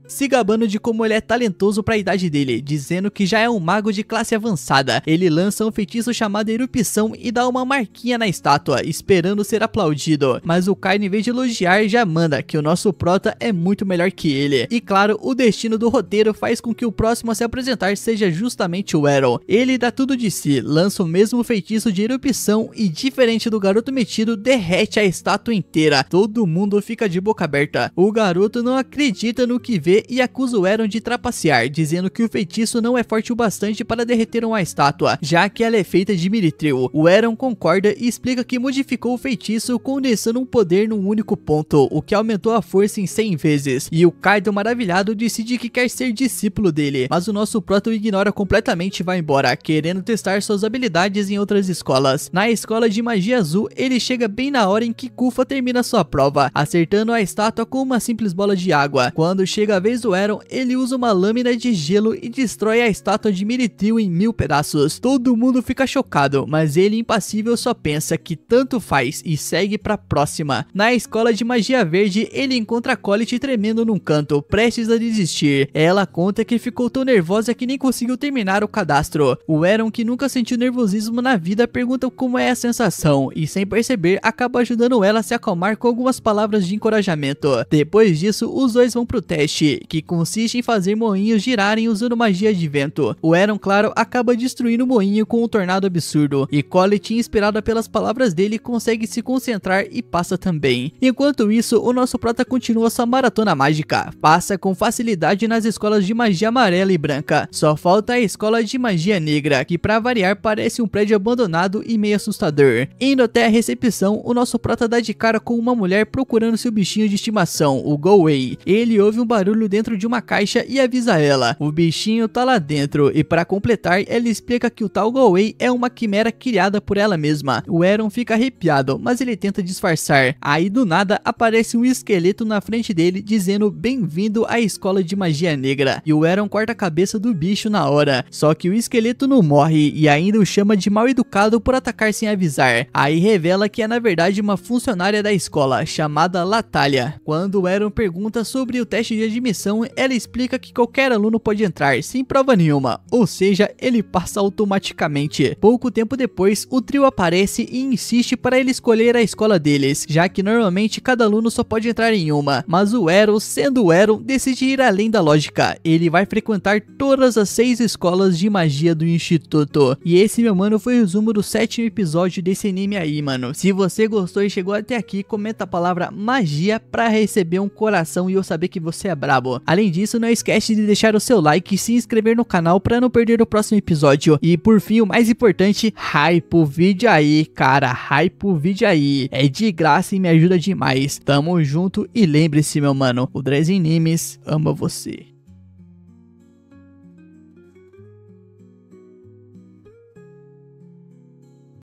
se gabando de como ele é talentoso para a idade dele, dizendo que já é um mago de classe avançada. Ele lança um feitiço chamado erupção e dá uma marquinha na estátua, esperando ser aplaudido. Mas o Kaido, em vez de elogiar, já manda que o nosso prota é muito melhor que ele. E claro, o destino do roteiro faz com que o próximo a se apresentar seja justamente o Eren. Ele dá tudo de si, lança o mesmo feitiço de erupção e, diferente do garoto metido, derrete a estátua inteira. Todo mundo fica de boca aberta. O garoto não acredita no que vê e acusa o Eren de trapacear, dizendo que o feitiço não é forte o bastante para derreter uma estátua, já que ela é feita de Mithril. O Eren concorda e explica que modificou o feitiço condensando um poder num único ponto, o que aumentou a força em 100 vezes. E o Kaido, maravilhado, decide que quer ser discípulo dele, mas o nosso prota o ignora completamente e vai embora, querendo testar suas habilidades em outras escolas. Na escola de magia azul, ele chega bem na hora em que Kufa termina sua prova, acertando a estátua com uma simples bola de água. Quando chega a vez do Eren, ele usa uma lâmina de gelo e destrói a estátua de Mithril em 1000 pedaços. Todo mundo fica chocado, mas ele, impassível, só pensa que tanto faz e segue pra próxima. Na escola de magia verde, ele encontra a Colette tremendo num canto, prestes a desistir. Ela conta que ficou tão nervosa que nem conseguiu terminar o cadastro. O Eren, que nunca sentiu nervosismo na vida, pergunta como é a sensação e, sem perceber, acaba ajudando ela a se acalmar com algumas palavras de encorajamento. Depois disso, os dois vão pro teste, que consiste em fazer moinhos girarem usando magia de vento. O Eren, claro, acaba destruindo o moinho com um tornado absurdo, e Colette, inspirada pelas palavras dele, consegue se concentrar e passa também. Enquanto isso, o nosso prota continua sua maratona mágica, passa com facilidade nas escolas de magia amarela e branca. Só falta a escola de magia negra, que pra variar parece um prédio abandonado e meio assustador. Indo até a recepção, o nosso prota dá de cara com uma mulher procurando seu bichinho de estimação, o Go-Wei. Ele ouve um barulho dentro de uma caixa e avisa ela. O bichinho tá lá dentro, e para completar, ela explica que o tal Go-Wei é uma quimera criada por ela mesma. O Eren fica arrepiado, mas ele tenta disfarçar. Aí do nada aparece um esqueleto na frente dele dizendo bem-vindo à escola de magia negra, e o Eren corta a cabeça do bicho na hora. Só que o esqueleto não morre e ainda o chama de mal educado por atacar sem avisar. Aí revela que é na verdade uma funcionária da escola chamada Latália. Quando o Eren pergunta sobre o teste de admissão, ela explica que qualquer aluno pode entrar sem prova nenhuma, ou seja, ele passa automaticamente. Pouco tempo depois, o trio aparece e insiste para ele escolher a escola deles, já que normalmente cada aluno só pode entrar em uma, mas o Eren, sendo o Eren, decide ir além da lógica. Ele vai frequentar todas as 6 escolas de magia do instituto. E esse, meu mano, foi o resumo do 7º episódio desse anime aí, mano. Se você gostou e chegou até aqui, comenta a palavra magia pra receber um coração e eu saber que você é brabo. Além disso, não esquece de deixar o seu like e se inscrever no canal para não perder o próximo episódio. E por fim, o mais importante, hype o vídeo aí, cara, hype o vídeo aí. É de graça e me ajuda demais. Tamo junto e lembre-se, meu mano, o Dress Animes ama você.